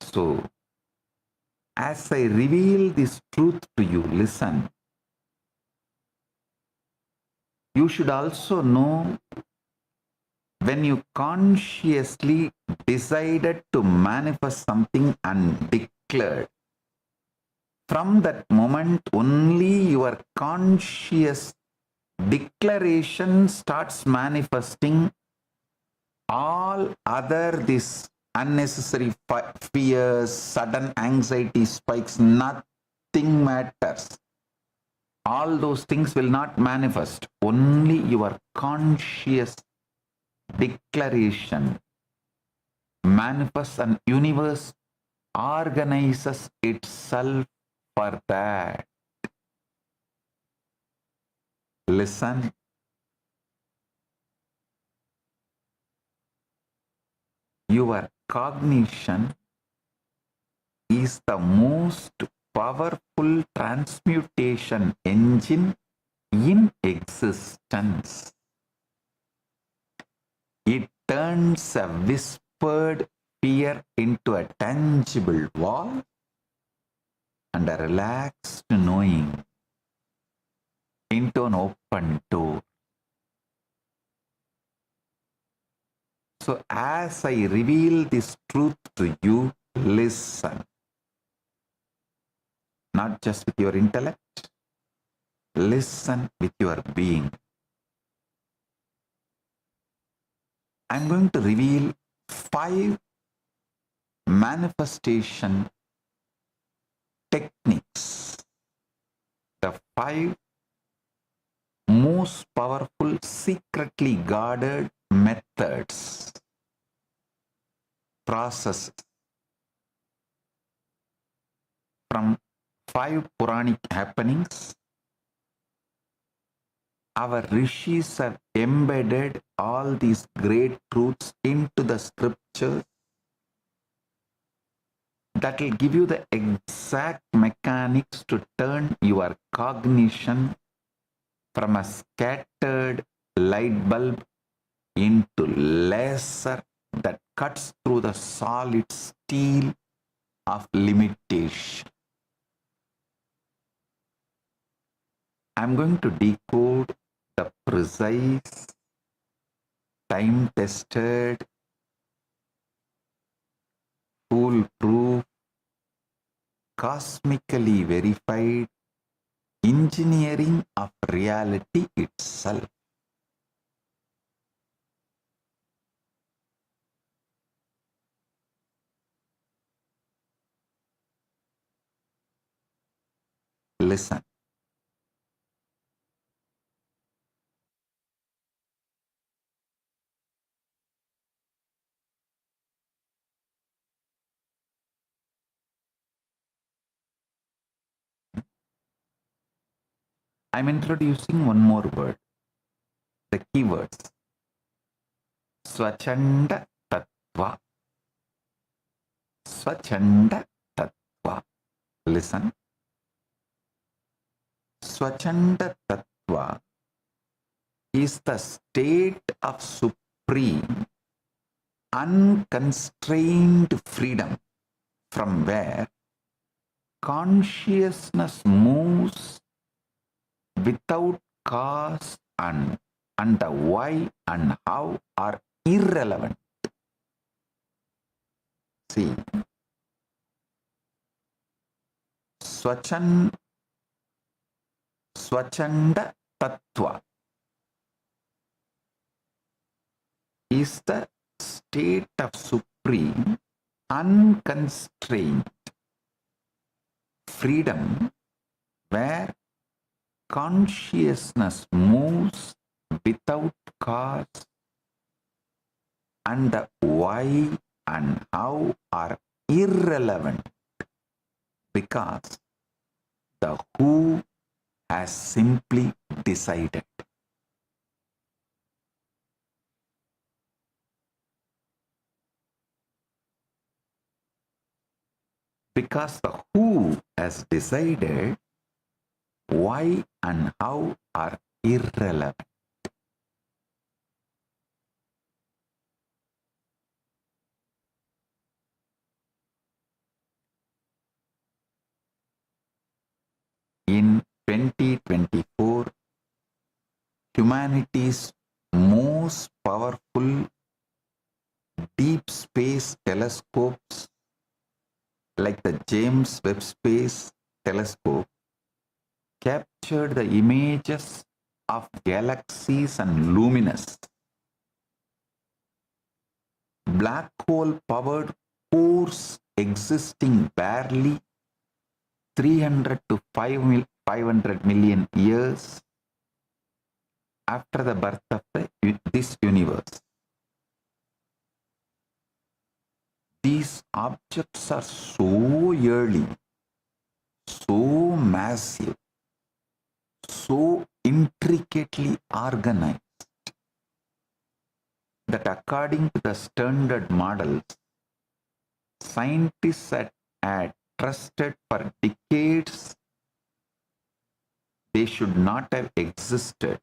So, as I reveal this truth to you, listen. You should also know, when you consciously decided to manifest something and declared, from that moment only your conscious declaration starts manifesting. All other this unnecessary fears, sudden anxiety spikes, nothing matters. all those things will not manifest. Only your conscious declaration manifests, and universe organizes itself for that. Listen. Your cognition is the most powerful transmutation engine in existence. It turns a whispered fear into a tangible wall and a relaxed knowing into an open door. So as I reveal this truth to you, listen. Not just with your intellect, listen with your being. I'm going to reveal 5 manifestation techniques. The 5 most powerful, secretly guarded methods, processes from 5 Puranic happenings. Our rishis have embedded all these great truths into the scriptures that will give you the exact mechanics to turn your cognition from a scattered light bulb into laser that cuts through the solid steel of limitation. I'm going to decode the precise, time-tested, foolproof, cosmically verified engineering of reality itself. Listen. I'm introducing one more word, the keywords. Swachanda Tattva. Swachanda Tattva. Listen. Swachanda Tattva is the state of supreme, unconstrained freedom from where consciousness moves without cause, and the why and how are irrelevant. See, Swachanda Tattva is the state of supreme, unconstrained freedom where consciousness moves without cause, and the why and how are irrelevant because the who has simply decided. Because the who has decided, why and how are irrelevant. In 2024, humanity's most powerful deep space telescopes like the James Webb Space Telescope captured the images of galaxies and luminous black hole powered cores existing barely 300 to 500 million years after the birth of this universe. These objects are so early, so massive, so intricately organized that according to the standard models, scientists had trusted for decades they should not have existed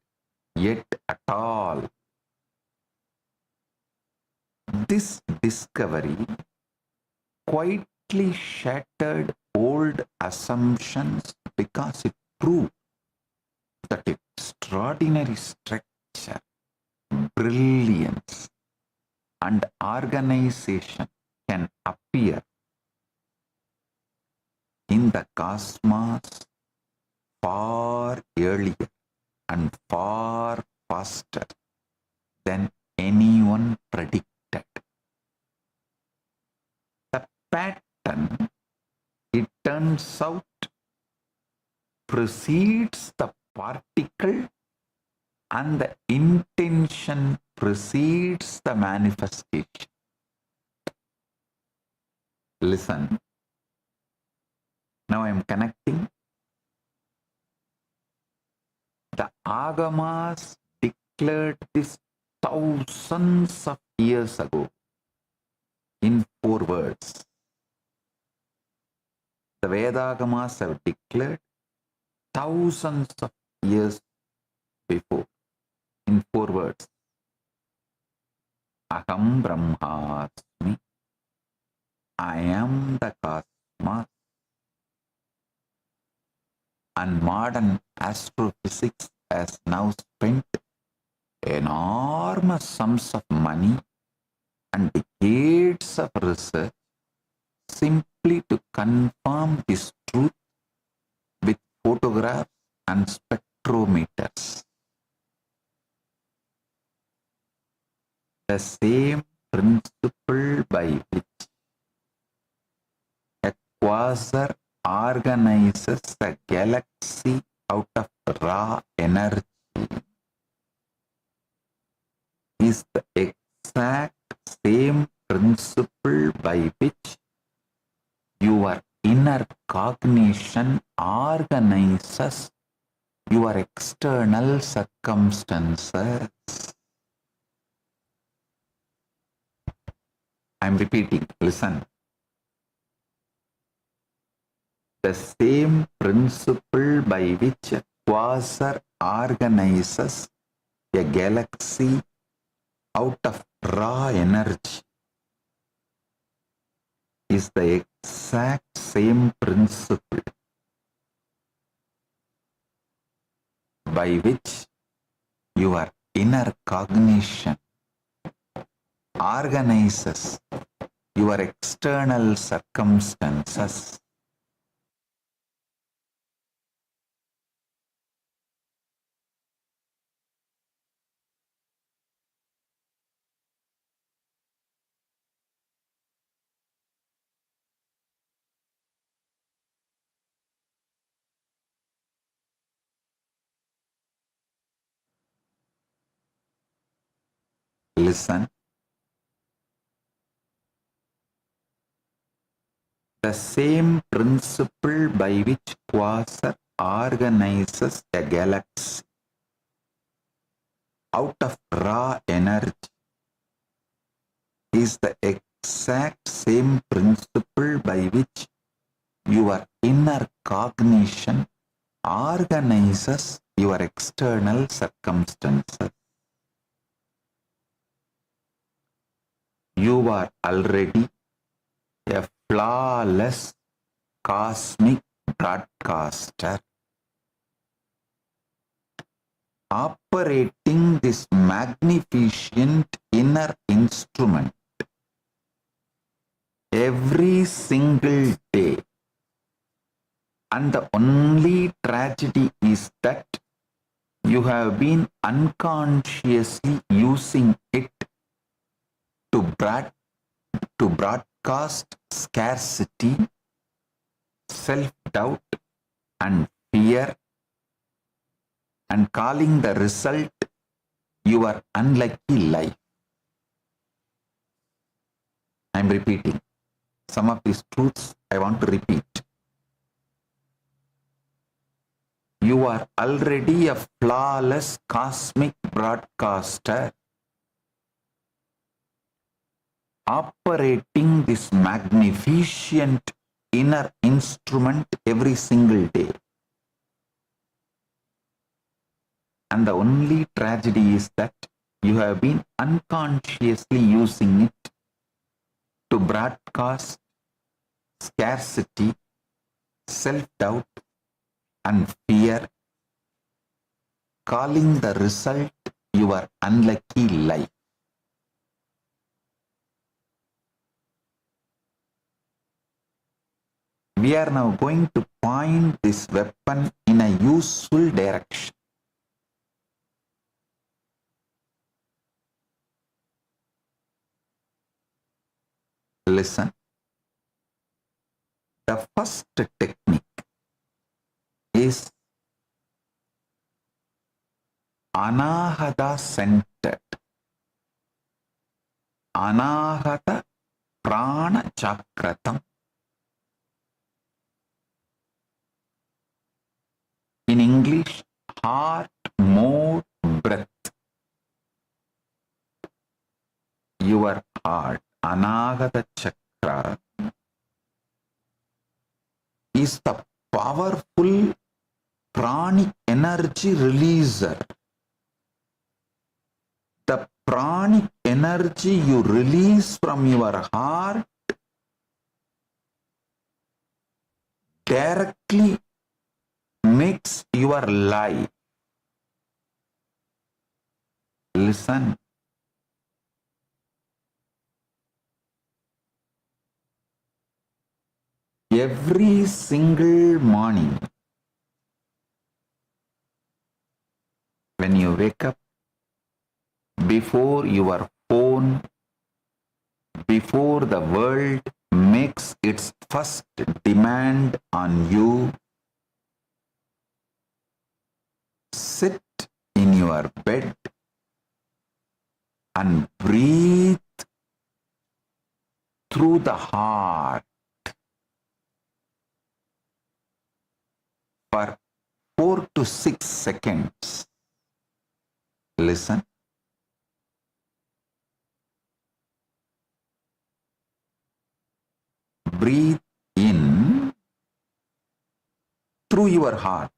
yet at all. This discovery quietly shattered old assumptions because it proved that extraordinary structure, brilliance, and organization can appear in the cosmos far earlier and far faster than anyone predicted. The pattern, it turns out, precedes the particle and the intention precedes the manifestation. Listen. Now I am connecting. The Agamas declared this thousands of years ago in 4 words. The Vedagamas have declared thousands of years before in 4 words. Aham Brahmasmi. I am the cosmos. And modern astrophysics has now spent enormous sums of money and decades of research simply to confirm this truth with photographs and spectrometers. The same principle by which a quasar organizes the galaxy out of raw energy is the exact same principle by which your inner cognition organizes your external circumstances. I am repeating, listen. The same principle by which a quasar organizes a galaxy out of raw energy is the exact same principle by which your inner cognition organizes your external circumstances. Listen. The same principle by which quasar organizes a galaxy out of raw energy is the exact same principle by which your inner cognition organizes your external circumstances. You are already a flawless cosmic broadcaster operating this magnificent inner instrument every single day. And the only tragedy is that you have been unconsciously using it to broadcast scarcity, self-doubt, and fear fear and calling the result your unlucky life. I am repeating. Some of these truths I want to repeat. You are already a flawless cosmic broadcaster operating this magnificent inner instrument every single day. And the only tragedy is that you have been unconsciously using it to broadcast scarcity, self-doubt, and fear, calling the result your unlucky life. We are now going to point this weapon in a useful direction. Listen. The first technique is Anahata centered. Anahata Prana Chakratam. In English, heart mode breath. Your heart, Anahata Chakra, is the powerful pranic energy releaser. The pranic energy you release from your heart directly makes your life. Listen. Every single morning, when you wake up, before your phone, before the world makes its first demand on you, sit in your bed and breathe through the heart for 4 to 6 seconds. Listen. Breathe in through your heart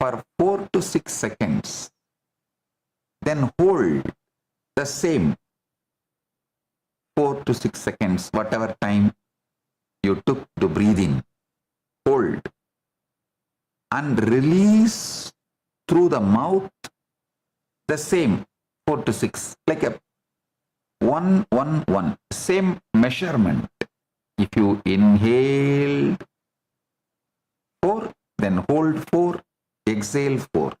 for 4 to 6 seconds. Then hold the same 4 to 6 seconds, whatever time you took to breathe in. Hold and release through the mouth the same 4 to 6, like a 1, 1, 1, same measurement. If you inhale 4, then hold 4, exhale 4.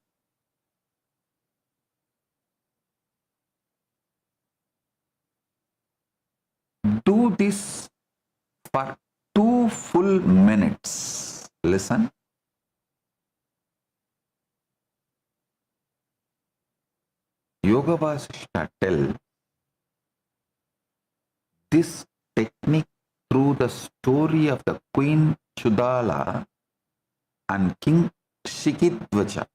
Do this for 2 full minutes. Listen. Yoga Vasishta tells this technique through the story of the Queen Chudala and King Shikidvaja.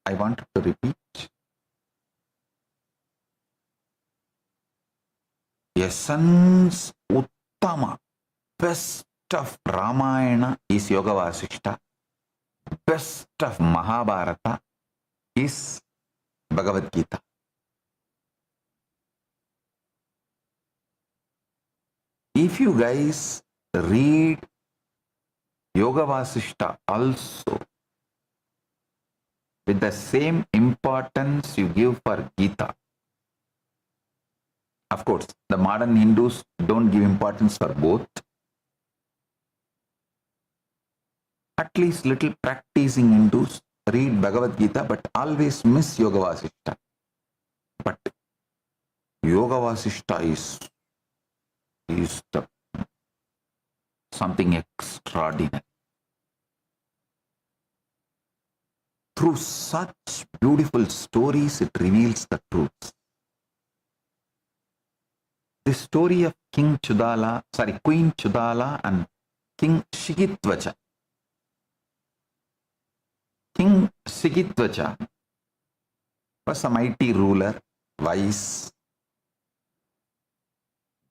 I want to repeat. Essence Uttama, best of Ramayana is Yoga Vasishta. Best of Mahabharata is Bhagavad Gita. If you guys read Yoga Vasishta also with the same importance you give for Gita, of course, the modern Hindus don't give importance for both. At least little practicing Hindus read Bhagavad Gita but always miss Yoga Vasishta. But Yoga Vasishta is something extraordinary. through such beautiful stories, it reveals the truth. The story of Queen Chudala and King Shigitvacha. King Shigitvacha was a mighty ruler, wise,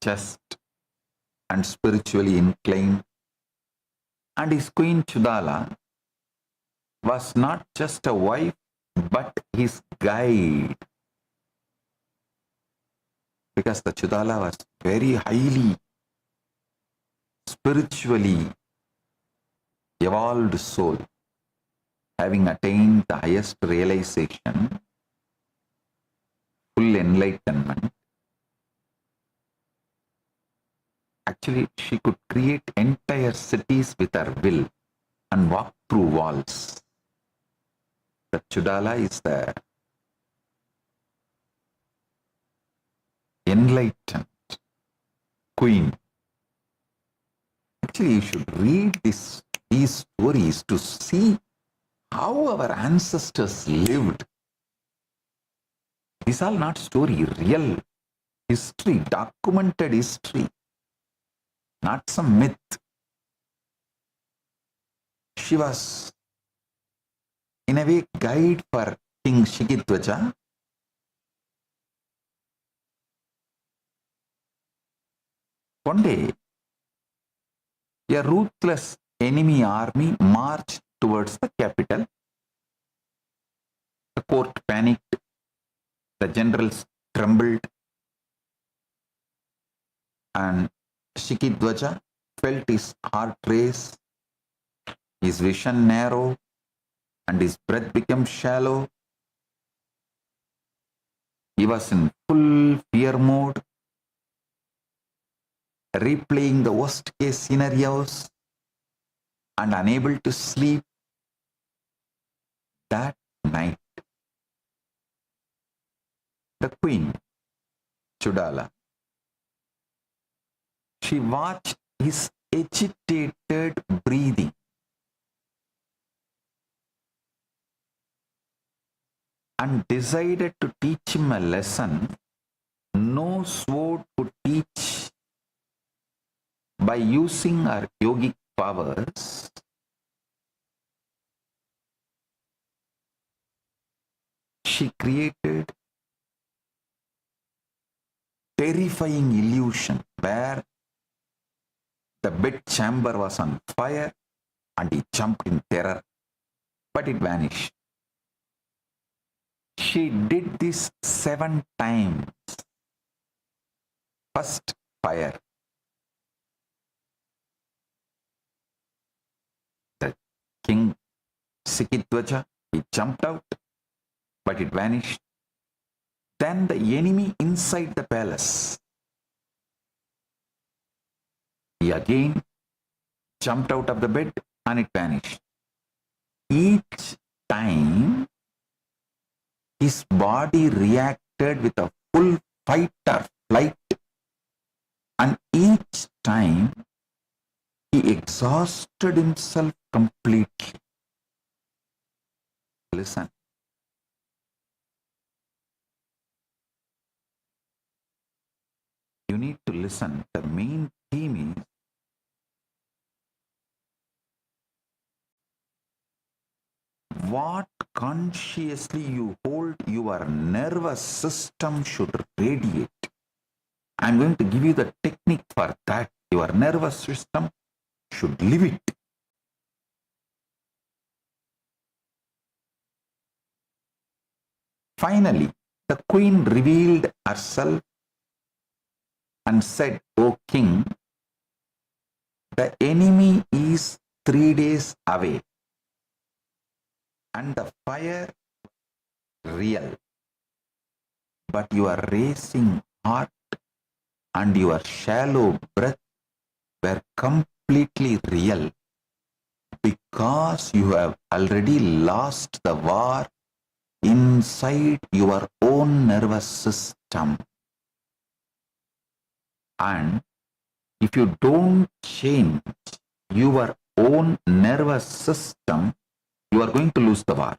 just, and spiritually inclined. And his Queen Chudala was not just a wife, but his guide. Because the Chudala was very highly spiritually evolved soul, having attained the highest realization, full enlightenment. Actually, she could create entire cities with her will and walk through walls. The Chudala is the enlightened queen. Actually, you should read these stories to see how our ancestors lived. These are not story, real history, documented history, not some myth. She was, in a way, guide for King Shigitvacha. One day, a ruthless enemy army marched towards the capital. The court panicked. The generals trembled. And Shigitvacha felt his heart race, his vision narrow, and his breath became shallow. He was in full fear mode, replaying the worst case scenarios and unable to sleep. That night, the queen, Chudala, she watched his agitated breathing. And decided to teach him a lesson no sword could teach. By using her yogic powers, she created terrifying illusion where the bed chamber was on fire and he jumped in terror, but it vanished. She did this 7 times. First, fire. The king Shigitvacha, he jumped out, but it vanished. Then the enemy inside the palace, he again jumped out of the bed and it vanished. Each time, his body reacted with a full fight or flight, and each time he exhausted himself completely. Listen. You need to listen. The main theme is what consciously you hold, your nervous system should radiate. I'm going to give you the technique for that. Your nervous system should live it. Finally, the queen revealed herself and said, "O king, the enemy is 3 days away. And the fire real, but your racing heart and your shallow breath were completely real because you have already lost the war inside your own nervous system. And if you don't change your own nervous system, you are going to lose the war.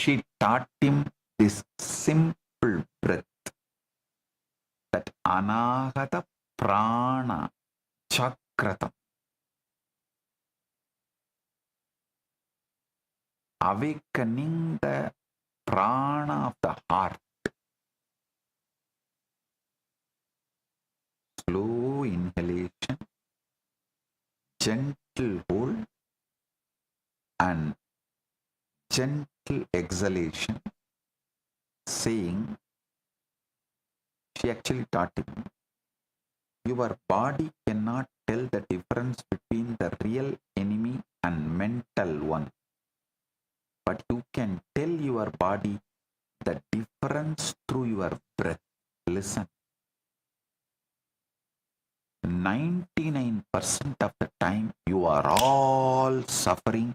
She taught him this simple breath, that anahata prana chakratam, awakening the prana of the heart. Slow inhalation, gentle hold, and gentle exhalation, saying, she actually taught him, your body cannot tell the difference between the real enemy and mental one, but you can tell your body the difference through your breath. Listen. 99% of the time you are all suffering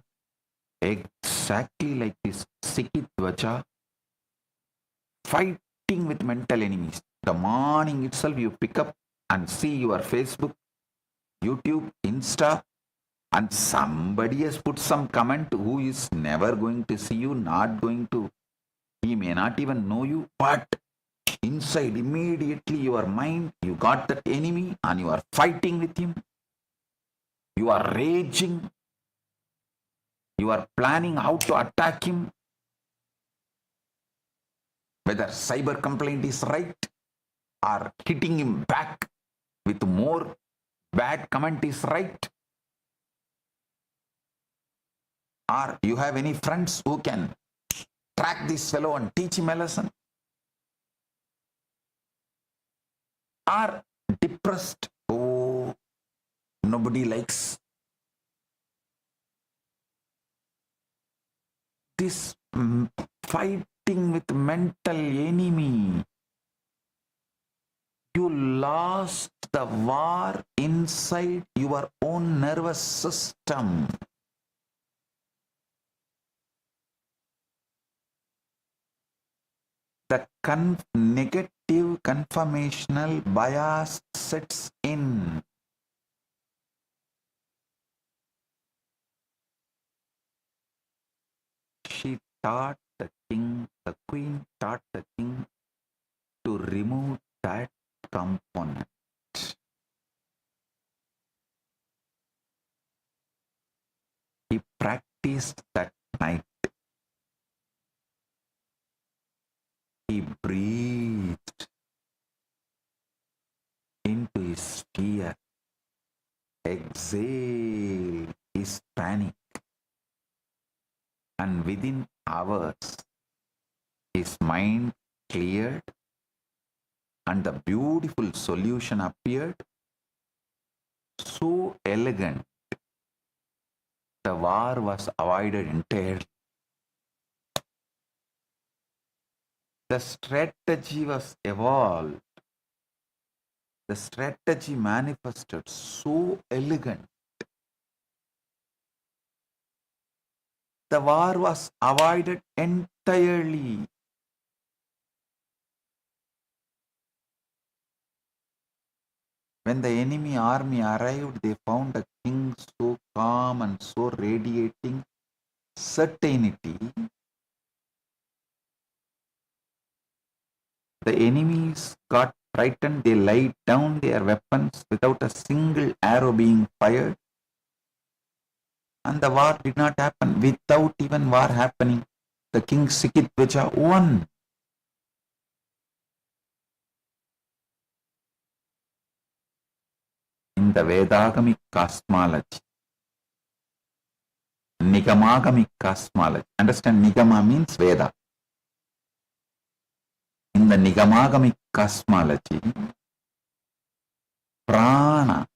exactly like this Sikitvacha, fighting with mental enemies. The morning itself you pick up and see your Facebook, YouTube, Insta, and somebody has put some comment who is never going to see you, not going to, he may not even know you, but inside immediately your mind, you got that enemy and you are fighting with him. You are raging. You are planning how to attack him. Whether cyber complaint is right or hitting him back with more bad comment is right. Or you have any friends who can track this fellow and teach him a lesson. Are depressed. Oh, nobody likes this fighting with mental enemy. You lost the war inside your own nervous system. The negative conformational bias sets in. She taught the king, the queen taught the king to remove that component. He practiced that night. He breathed into his fear, exhaled his panic, and within hours his mind cleared and the beautiful solution appeared, so elegant. The war was avoided entirely. The strategy was evolved. The strategy manifested so elegant. The war was avoided entirely. When the enemy army arrived, they found the king so calm and so radiating certainty. The enemies got frightened, they laid down their weapons without a single arrow being fired. And the war did not happen. Without even war happening, the king Sikitvacha won. In the Vedagamic cosmology, Nigamagamic cosmology, understand Nigama means Veda. In the Nigamagamic cosmology, prana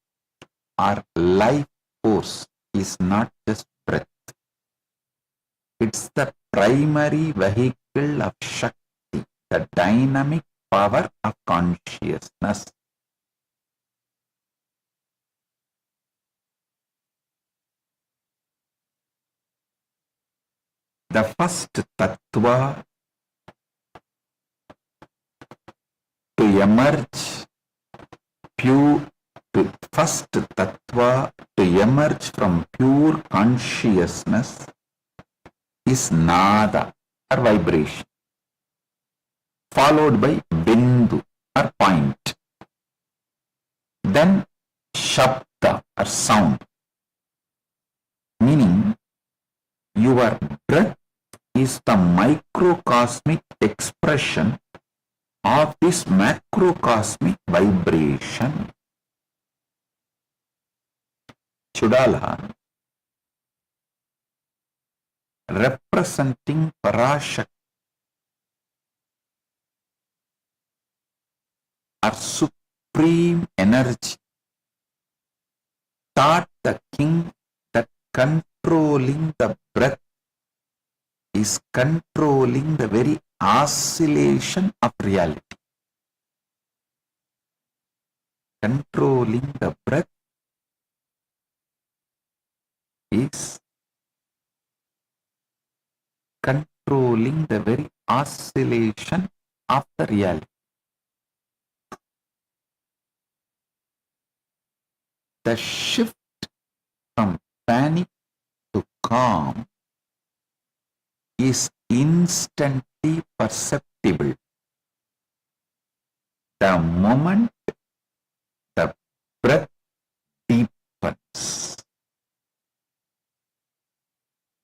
or life force is not just breath. It's the primary vehicle of Shakti, the dynamic power of consciousness. The first tattva to emerge from pure consciousness is nada. or vibration, followed by bindu or point, then shabda or sound, meaning your breath is the microcosmic expression of this macrocosmic vibration. Chudala representing Parashakti or supreme energy taught the king that controlling the breath is controlling the very oscillation of reality. Controlling the breath is controlling the very oscillation of the reality. The shift from panic to calm is instantly perceptible the moment the breath deepens.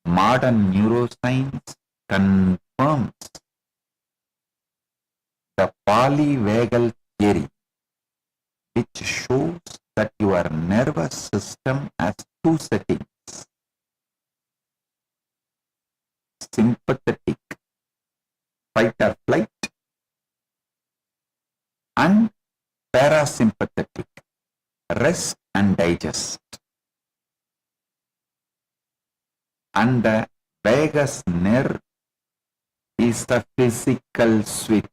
Modern neuroscience confirms the polyvagal theory, which shows that your nervous system has two settings: sympathetic, fight or flight, and parasympathetic, rest and digest. And the vagus nerve is the physical switch.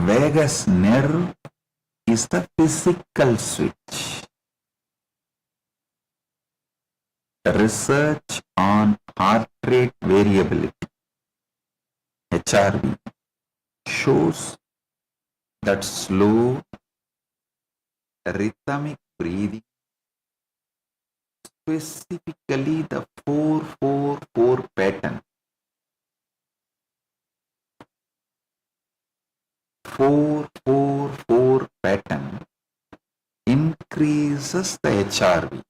Vagus nerve is the physical switch. Research on heart rate variability, HRV, shows that slow rhythmic breathing, specifically the 4-4-4 pattern, 4-4-4 pattern increases the HRV,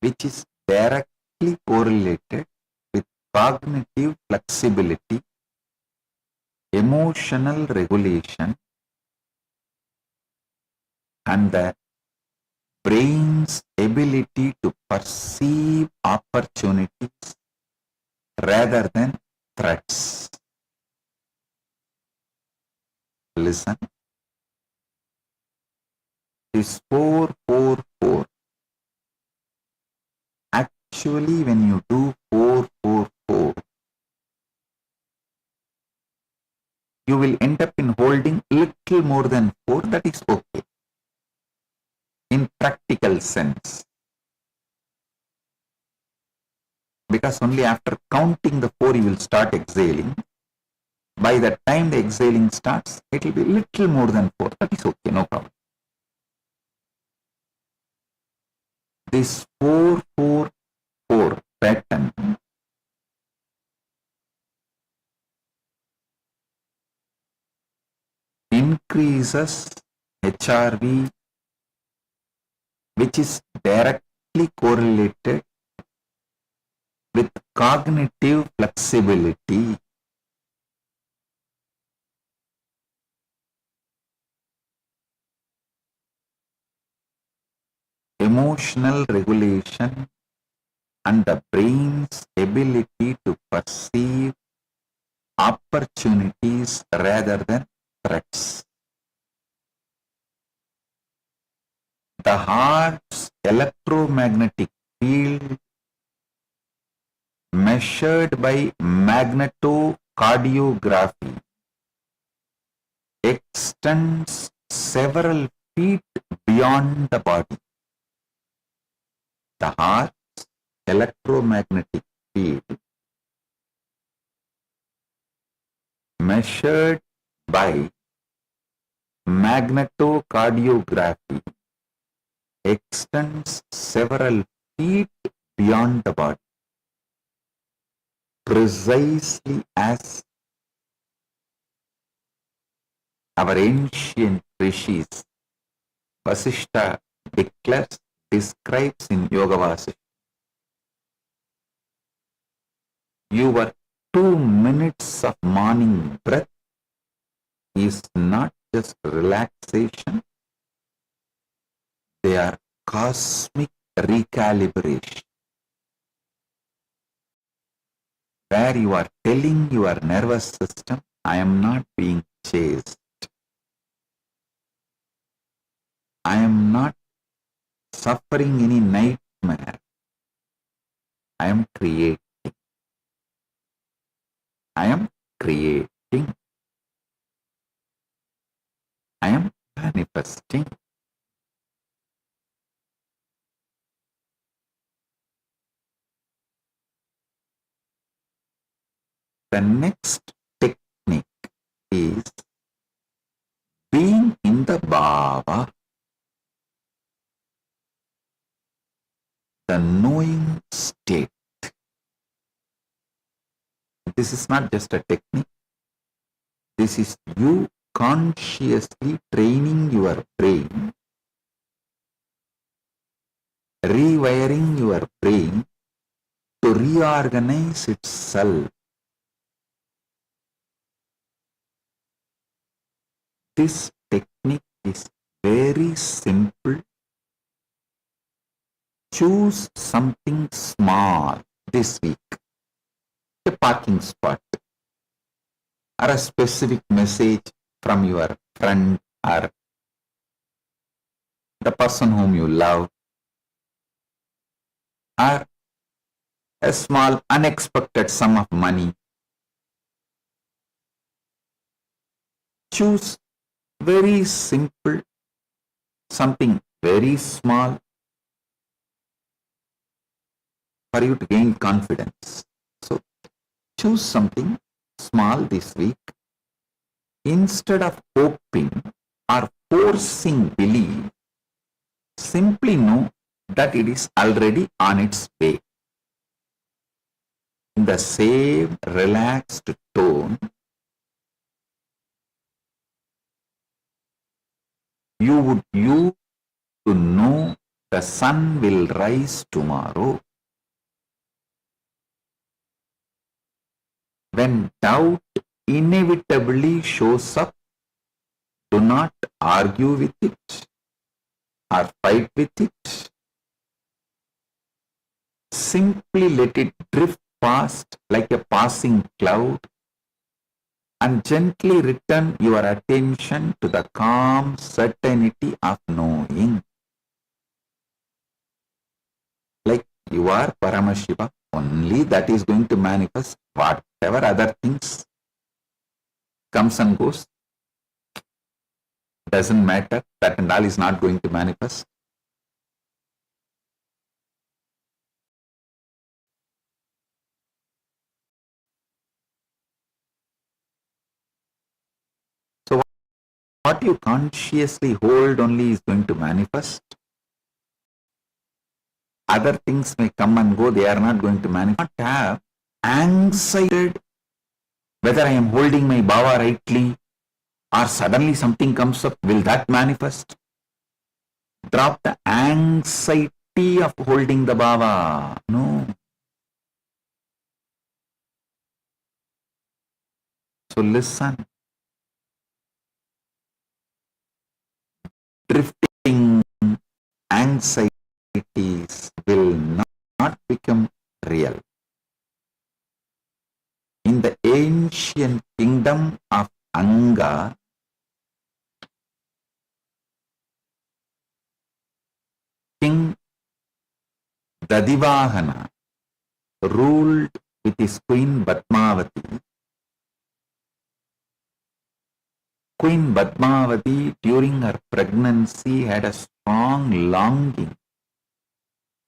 which is directly correlated with cognitive flexibility, emotional regulation, and the brain's ability to perceive opportunities rather than threats. Listen. This 4-4-4. Actually, when you do 4-4-4, you will end up in holding little more than 4. That is okay. In practical sense. Because only after counting the 4 you will start exhaling. By the time the exhaling starts, it will be little more than 4. That is okay, no problem. This 4-4-4 pattern increases HRV, which is directly correlated with cognitive flexibility. Emotional regulation and the brain's ability to perceive opportunities rather than threats. The heart's electromagnetic field measured by magnetocardiography extends several feet beyond the body. The heart's electromagnetic field measured by magnetocardiography extends several feet beyond the body, precisely as our ancient rishis Vasishta describes in Yoga Vasishta. Your 2 minutes of morning breath is not just relaxation, they are cosmic recalibration, where you are telling your nervous system, I am not being chased. I am not suffering any nightmare. I am creating. I am creating. I am manifesting. The next technique is being in the bhava, the knowing state. This is not just a technique. This is you consciously training your brain, rewiring your brain to reorganize itself. This technique is very simple. Choose something small this week, a parking spot, or a specific message from your friend or the person whom you love, or a small unexpected sum of money. Choose very simple, something very small for you to gain confidence. So choose something small this week. Instead of hoping or forcing belief, simply know that it is already on its way. In the same relaxed tone, you would use to know the sun will rise tomorrow. When doubt inevitably shows up, do not argue with it or fight with it. Simply let it drift past like a passing cloud and gently return your attention to the calm certainty of knowing. Like you are Paramashiva, only that is going to manifest. Whatever other things comes and goes, doesn't matter, that and all is not going to manifest. So what you consciously hold only is going to manifest. Other things may come and go, they are not going to manifest. Not have anxiety whether I am holding my bhava rightly or suddenly something comes up, will that manifest? Drop the anxiety of holding the bhava. No. So listen. Drifting anxieties will not become real. In the ancient kingdom of Anga, King Dadivahana ruled with his queen Padmavati. Queen Padmavati during her pregnancy had a strong longing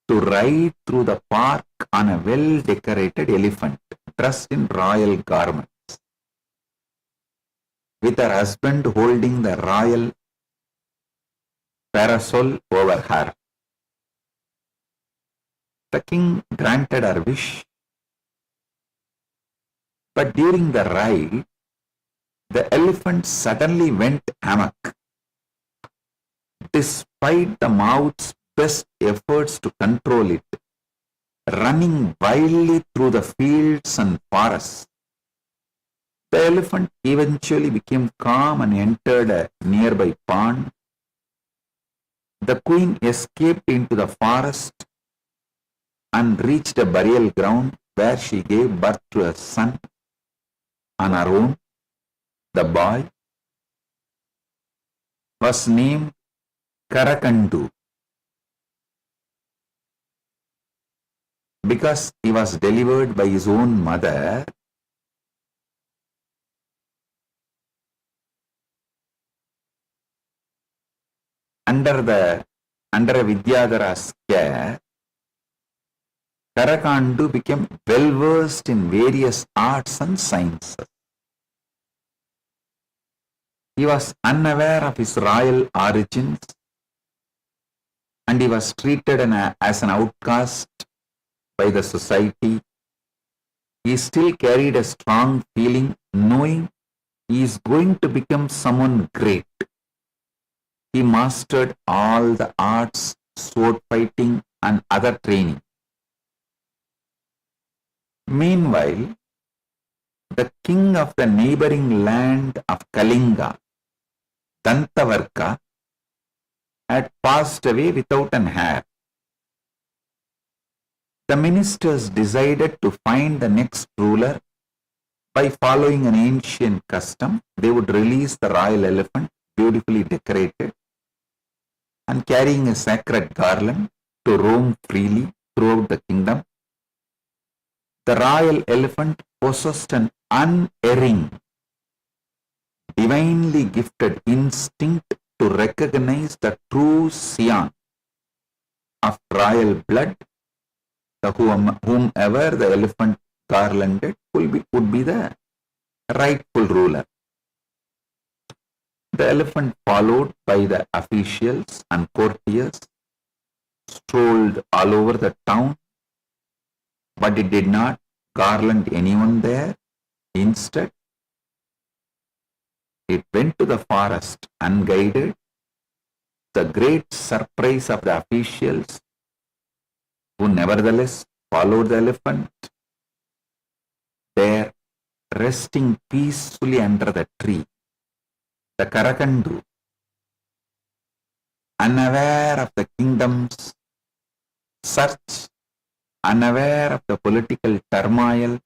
to ride through the park on a well-decorated elephant dressed in royal garments, with her husband holding the royal parasol over her. The king granted her wish, but during the ride, the elephant suddenly went amok. Despite the mouth's best efforts to control it, running wildly through the fields and forests, the elephant eventually became calm and entered a nearby pond. The queen escaped into the forest and reached a burial ground where she gave birth to a son on her own. The boy was named Karakandu because he was delivered by his own mother. Under a Vidyadhara's care, Karakandu became well versed in various arts and sciences. He was unaware of his royal origins and he was treated as an outcast by the society. He still carried a strong feeling knowing he is going to become someone great. He mastered all the arts, sword fighting and other training. Meanwhile, the king of the neighboring land of Kalinga, Dantavarka, had passed away without an heir. The ministers decided to find the next ruler by following an ancient custom. They would release the royal elephant, beautifully decorated, and carrying a sacred garland to roam freely throughout the kingdom. The royal elephant possessed an unerring, divinely gifted instinct to recognize the true scion of royal blood. Whomever the elephant garlanded would be the rightful ruler. The elephant, followed by the officials and courtiers, strolled all over the town, but it did not garland anyone there. Instead, it went to the forest unguided. The great surprise of the officials, who nevertheless followed the elephant, there, resting peacefully under the tree, the Karakandu, unaware of the kingdom's search, unaware of the political turmoil,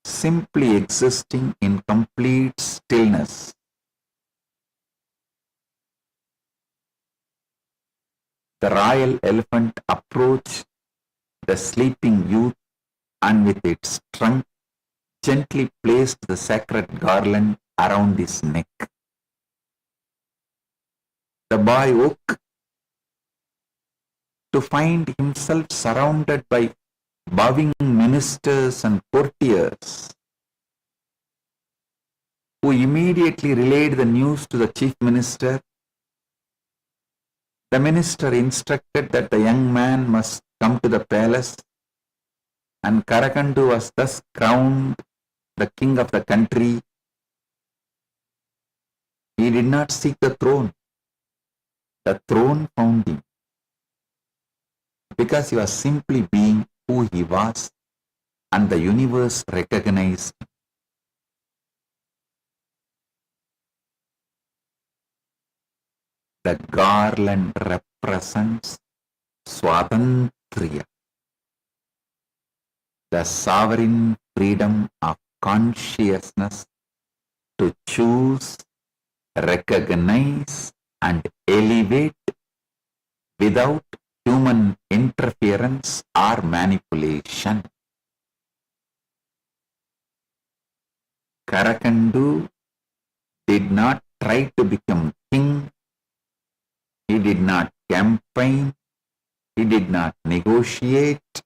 simply existing in complete stillness. The royal elephant approached the sleeping youth and with its trunk gently placed the sacred garland around his neck. The boy woke to find himself surrounded by bowing ministers and courtiers, who immediately relayed the news to the chief minister. The minister instructed that the young man must come to the palace, and Karakandu was thus crowned the king of the country. He did not seek the throne. The throne found him, because he was simply being who he was, and the universe recognized him. The garland represents Swatantriya, the sovereign freedom of consciousness to choose, recognize, and elevate without human interference or manipulation. Karakandu did not try to become king. He did not campaign. He did not negotiate,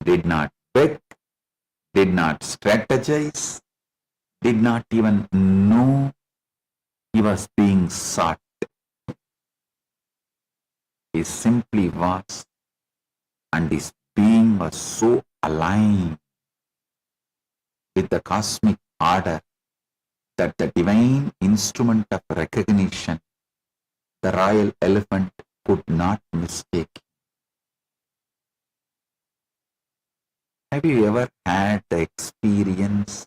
did not beg, did not strategize, did not even know he was being sought. He simply was, and his being was so aligned with the cosmic order that the divine instrument of recognition, the royal elephant, could not mistake. Have you ever had the experience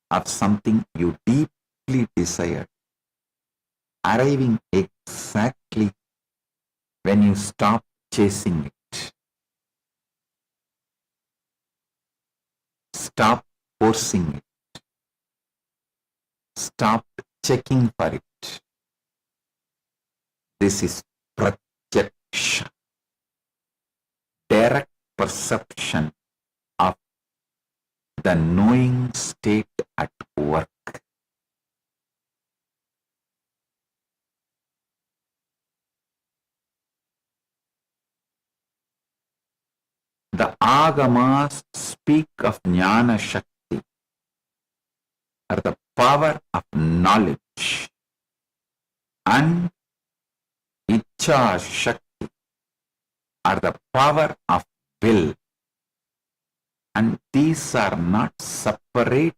of something you deeply desired, arriving exactly when you stop chasing it, stop forcing it, stop checking for it? This is pratyaksha, direct perception of the knowing state at work. The agamas speak of jnana shakti, or the power of knowledge, and ichcha shakti, or the power of will. And these are not separate,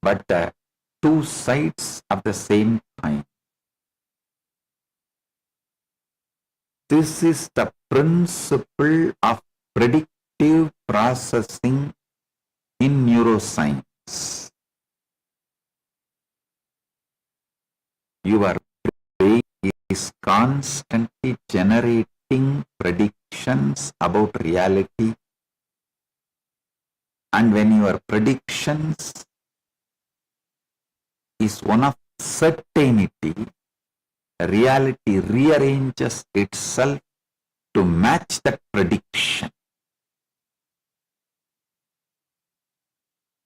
but the two sides of the same coin. This is the principle of predictive processing in neuroscience. Your brain is constantly generating predictions about reality, and when your predictions is one of certainty, reality rearranges itself to match that prediction.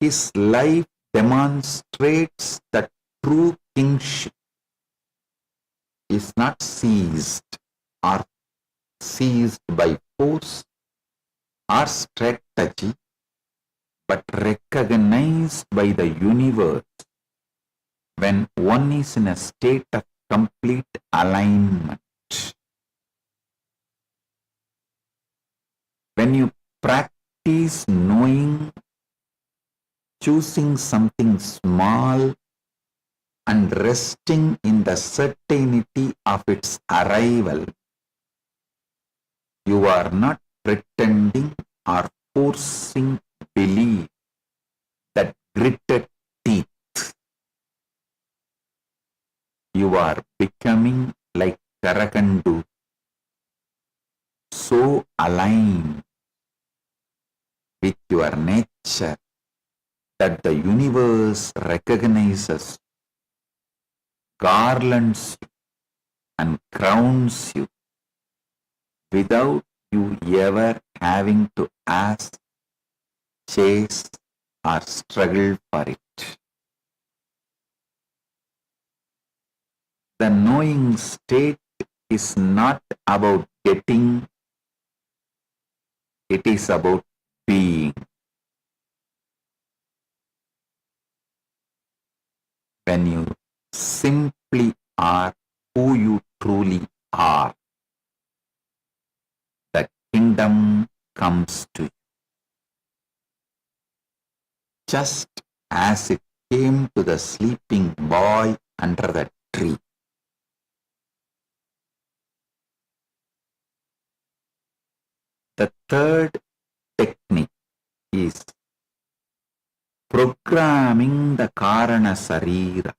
His life demonstrates that true kingship is not seized or seized by force or strategy, but recognized by the universe when one is in a state of complete alignment. When you practice knowing, choosing something small and resting in the certainty of its arrival, you are not pretending or forcing belief that gritted teeth. You are becoming like Karakandu, so aligned with your nature that the universe recognizes, garlands you, and crowns you without you ever having to ask, chase, or struggle for it. The knowing state is not about getting, it is about being. When you simply are who you truly are, the kingdom comes to you. Just as it came to the sleeping boy under the tree. The third technique is programming the Karana Sarira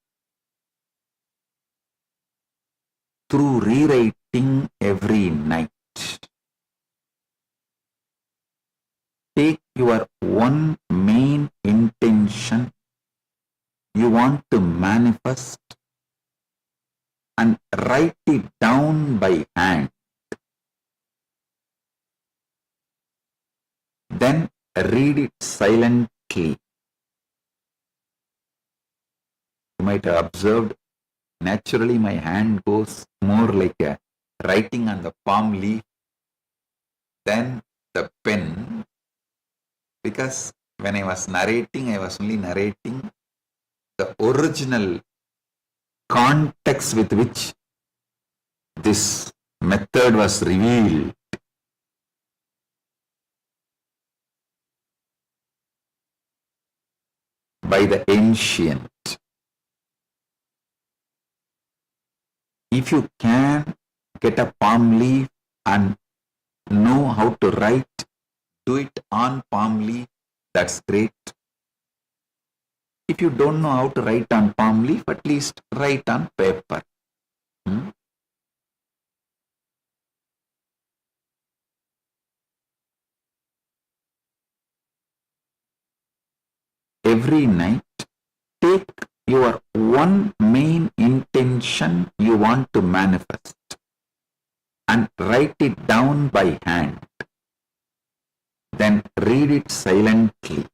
through rewriting every night. Take your one main intention you want to manifest and write it down by hand. Then read it silently. You might have observed, naturally my hand goes more like a writing on the palm leaf than the pen, because when I was narrating, I was only narrating the original context with which this method was revealed. By the ancient. If you can get a palm leaf and know how to write, do it on palm leaf, that's great. If you don't know how to write on palm leaf, at least write on paper. Every night, take your one main intention you want to manifest and write it down by hand. Then read it silently.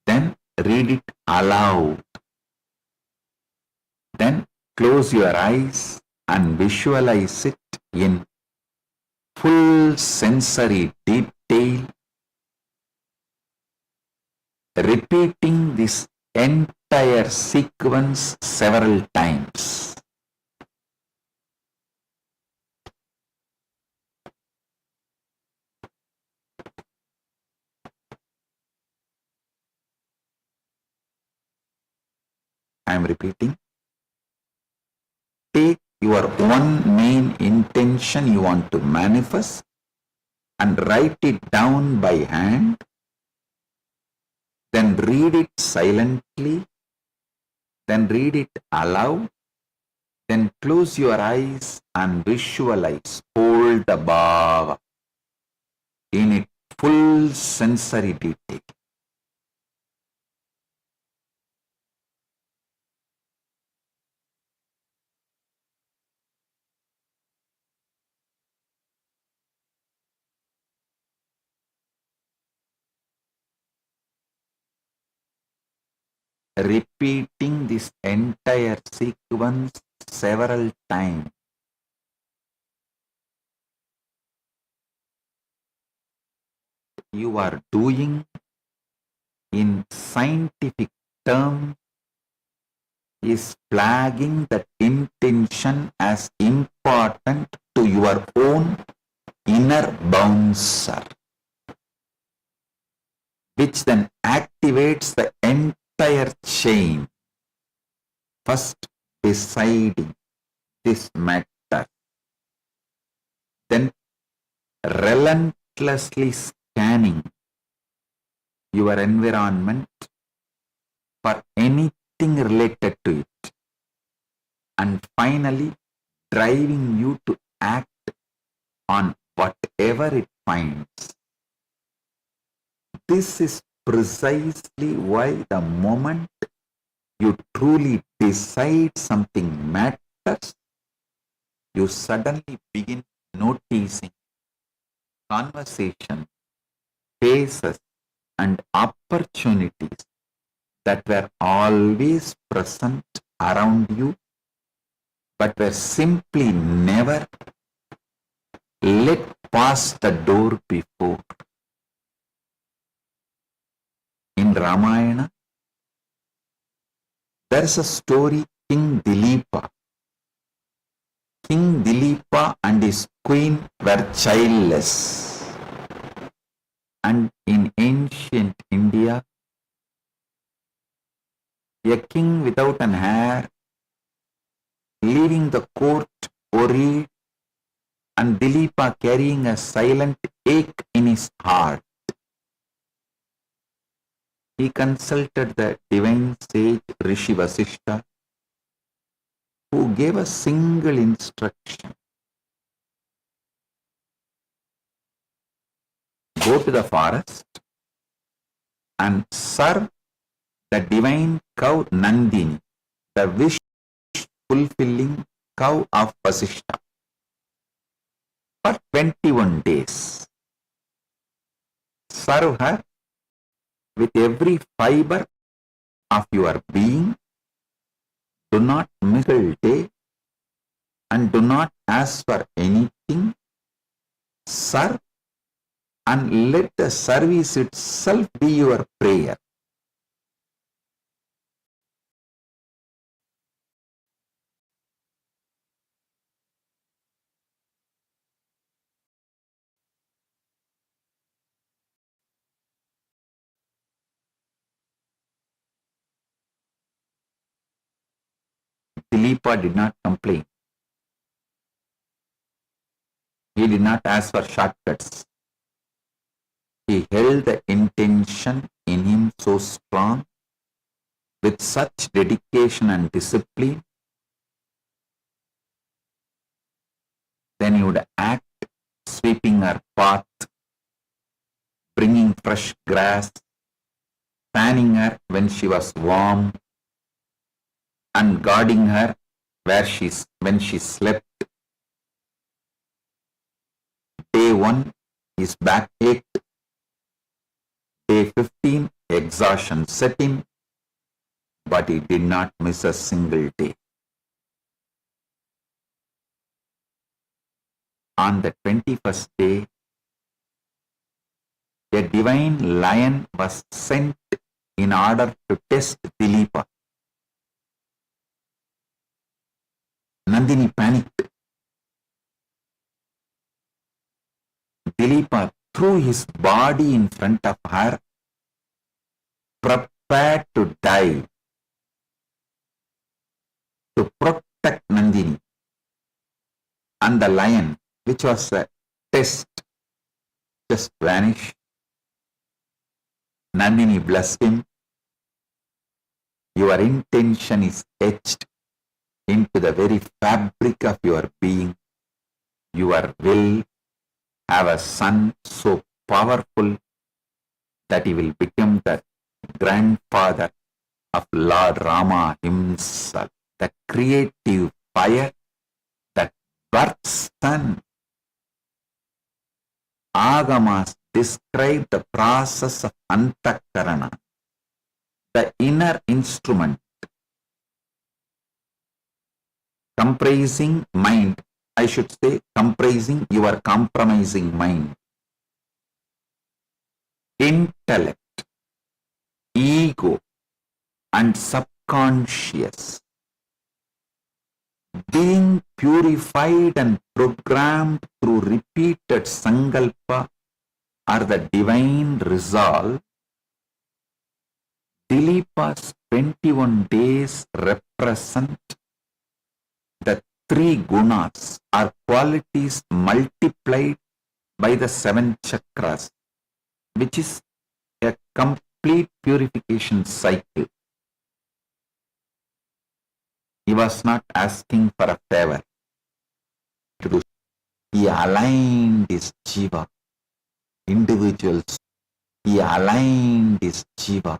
Then read it aloud. Then close your eyes and visualize it in full sensory detail, repeating this entire sequence several times. I am repeating. Take your one main intention you want to manifest and write it down by hand. Then read it silently. Then read it aloud. Then close your eyes and visualize, hold the bhava in its full sensory detail. Repeating this entire sequence several times. You are doing, in scientific terms, is flagging that intention as important to your own inner bouncer, which then activates the entire chain. First deciding this matter, then relentlessly scanning your environment for anything related to it, and finally driving you to act on whatever it finds. This is precisely why the moment you truly decide something matters, you suddenly begin noticing conversations, faces, and opportunities that were always present around you, but were simply never let pass the door before. In Ramayana, there is a story, King Dilipa. King Dilipa and his queen were childless. And in ancient India, a king without an heir, leaving the court worried, and Dilipa carrying a silent ache in his heart. He consulted the divine sage Rishi Vasishta, who gave a single instruction. go to the forest and serve the divine cow Nandini, the wish fulfilling cow of Vasishta, for 21 days. Serve her with every fiber of your being. Do not miss a day and do not ask for anything. Serve and let the service itself be your prayer. Dilipa did not complain. He did not ask for shortcuts. He held the intention in him so strong, with such dedication and discipline. Then he would act, sweeping her path, bringing fresh grass, fanning her when she was warm, and guarding her when she slept. Day 1, his back ached. Day 15, exhaustion set in, but he did not miss a single day. On the 21st day, a divine lion was sent in order to test Dilipa. Nandini panicked. Dilipa threw his body in front of her, prepared to die, to protect Nandini. And the lion, which was a test, just vanished. Nandini blessed him. Your intention is etched into the very fabric of your being. Your will have a son so powerful that he will become the grandfather of Lord Rama himself, the creative fire that births sun. Agamas describe the process of antakarana, the inner instrument comprising mind, I should say comprising your compromising mind, intellect, ego and subconscious, being purified and programmed through repeated sankalpa or the divine resolve. Dilipa's 21 days represent the 3 gunas or qualities multiplied by the 7 chakras, which is a complete purification cycle. He was not asking for a favor to do. He aligned his jiva, individual. He aligned his jiva,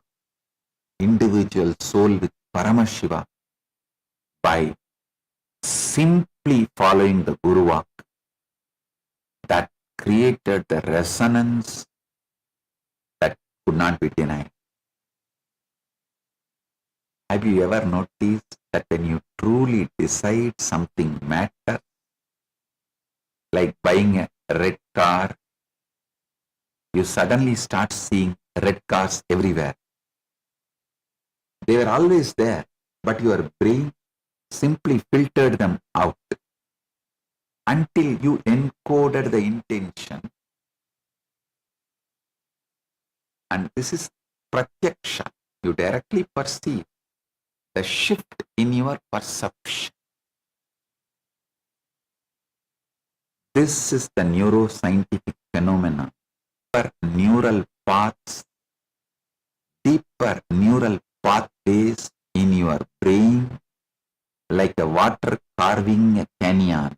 individual soul with Paramashiva by simply following the Guru Vak that created the resonance that could not be denied. Have you ever noticed that when you truly decide something matters, like buying a red car, you suddenly start seeing red cars everywhere? They were always there, but your brain simply filtered them out until you encoded the intention. And this is pratyaksha. You directly perceive the shift in your perception. This is the neuroscientific phenomena. Deeper neural paths, deeper neural pathways in your brain, like a water carving a canyon.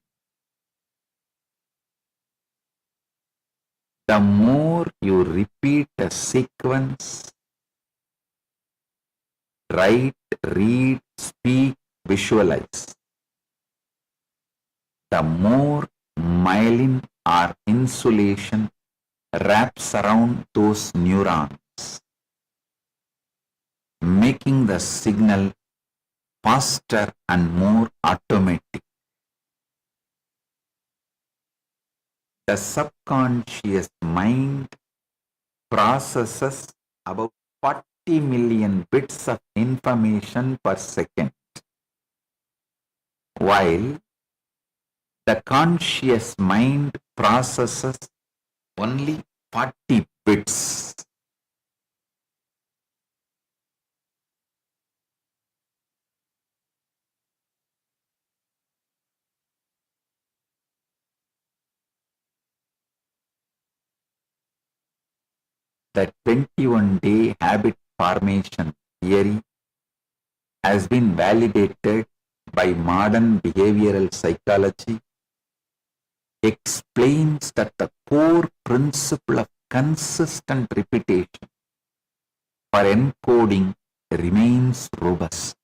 the more you repeat a sequence, write, read, speak, visualize, the more myelin or insulation wraps around those neurons, making the signal faster and more automatic. The subconscious mind processes about 40 million bits of information per second, while the conscious mind processes only 40 bits. The 21-day habit formation theory has been validated by modern behavioral psychology, explains that the core principle of consistent repetition for encoding remains robust.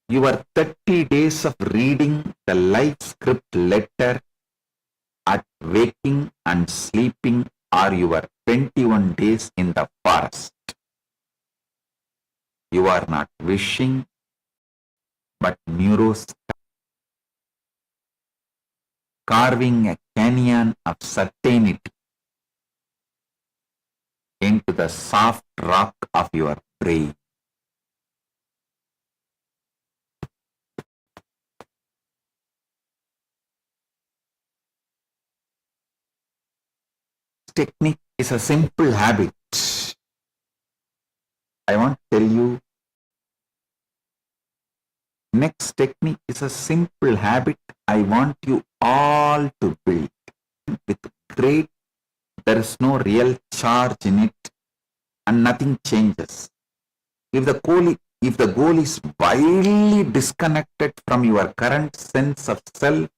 Your 30 days of reading the life script letter at waking and sleeping are your 21 days in the forest. You are not wishing, but carving a canyon of certainty into the soft rock of your brain. Technique is a simple habit. I want to tell you, next technique is a simple habit I want you all to build with great, there is no real charge in it and nothing changes. If the goal is wildly disconnected from your current sense of self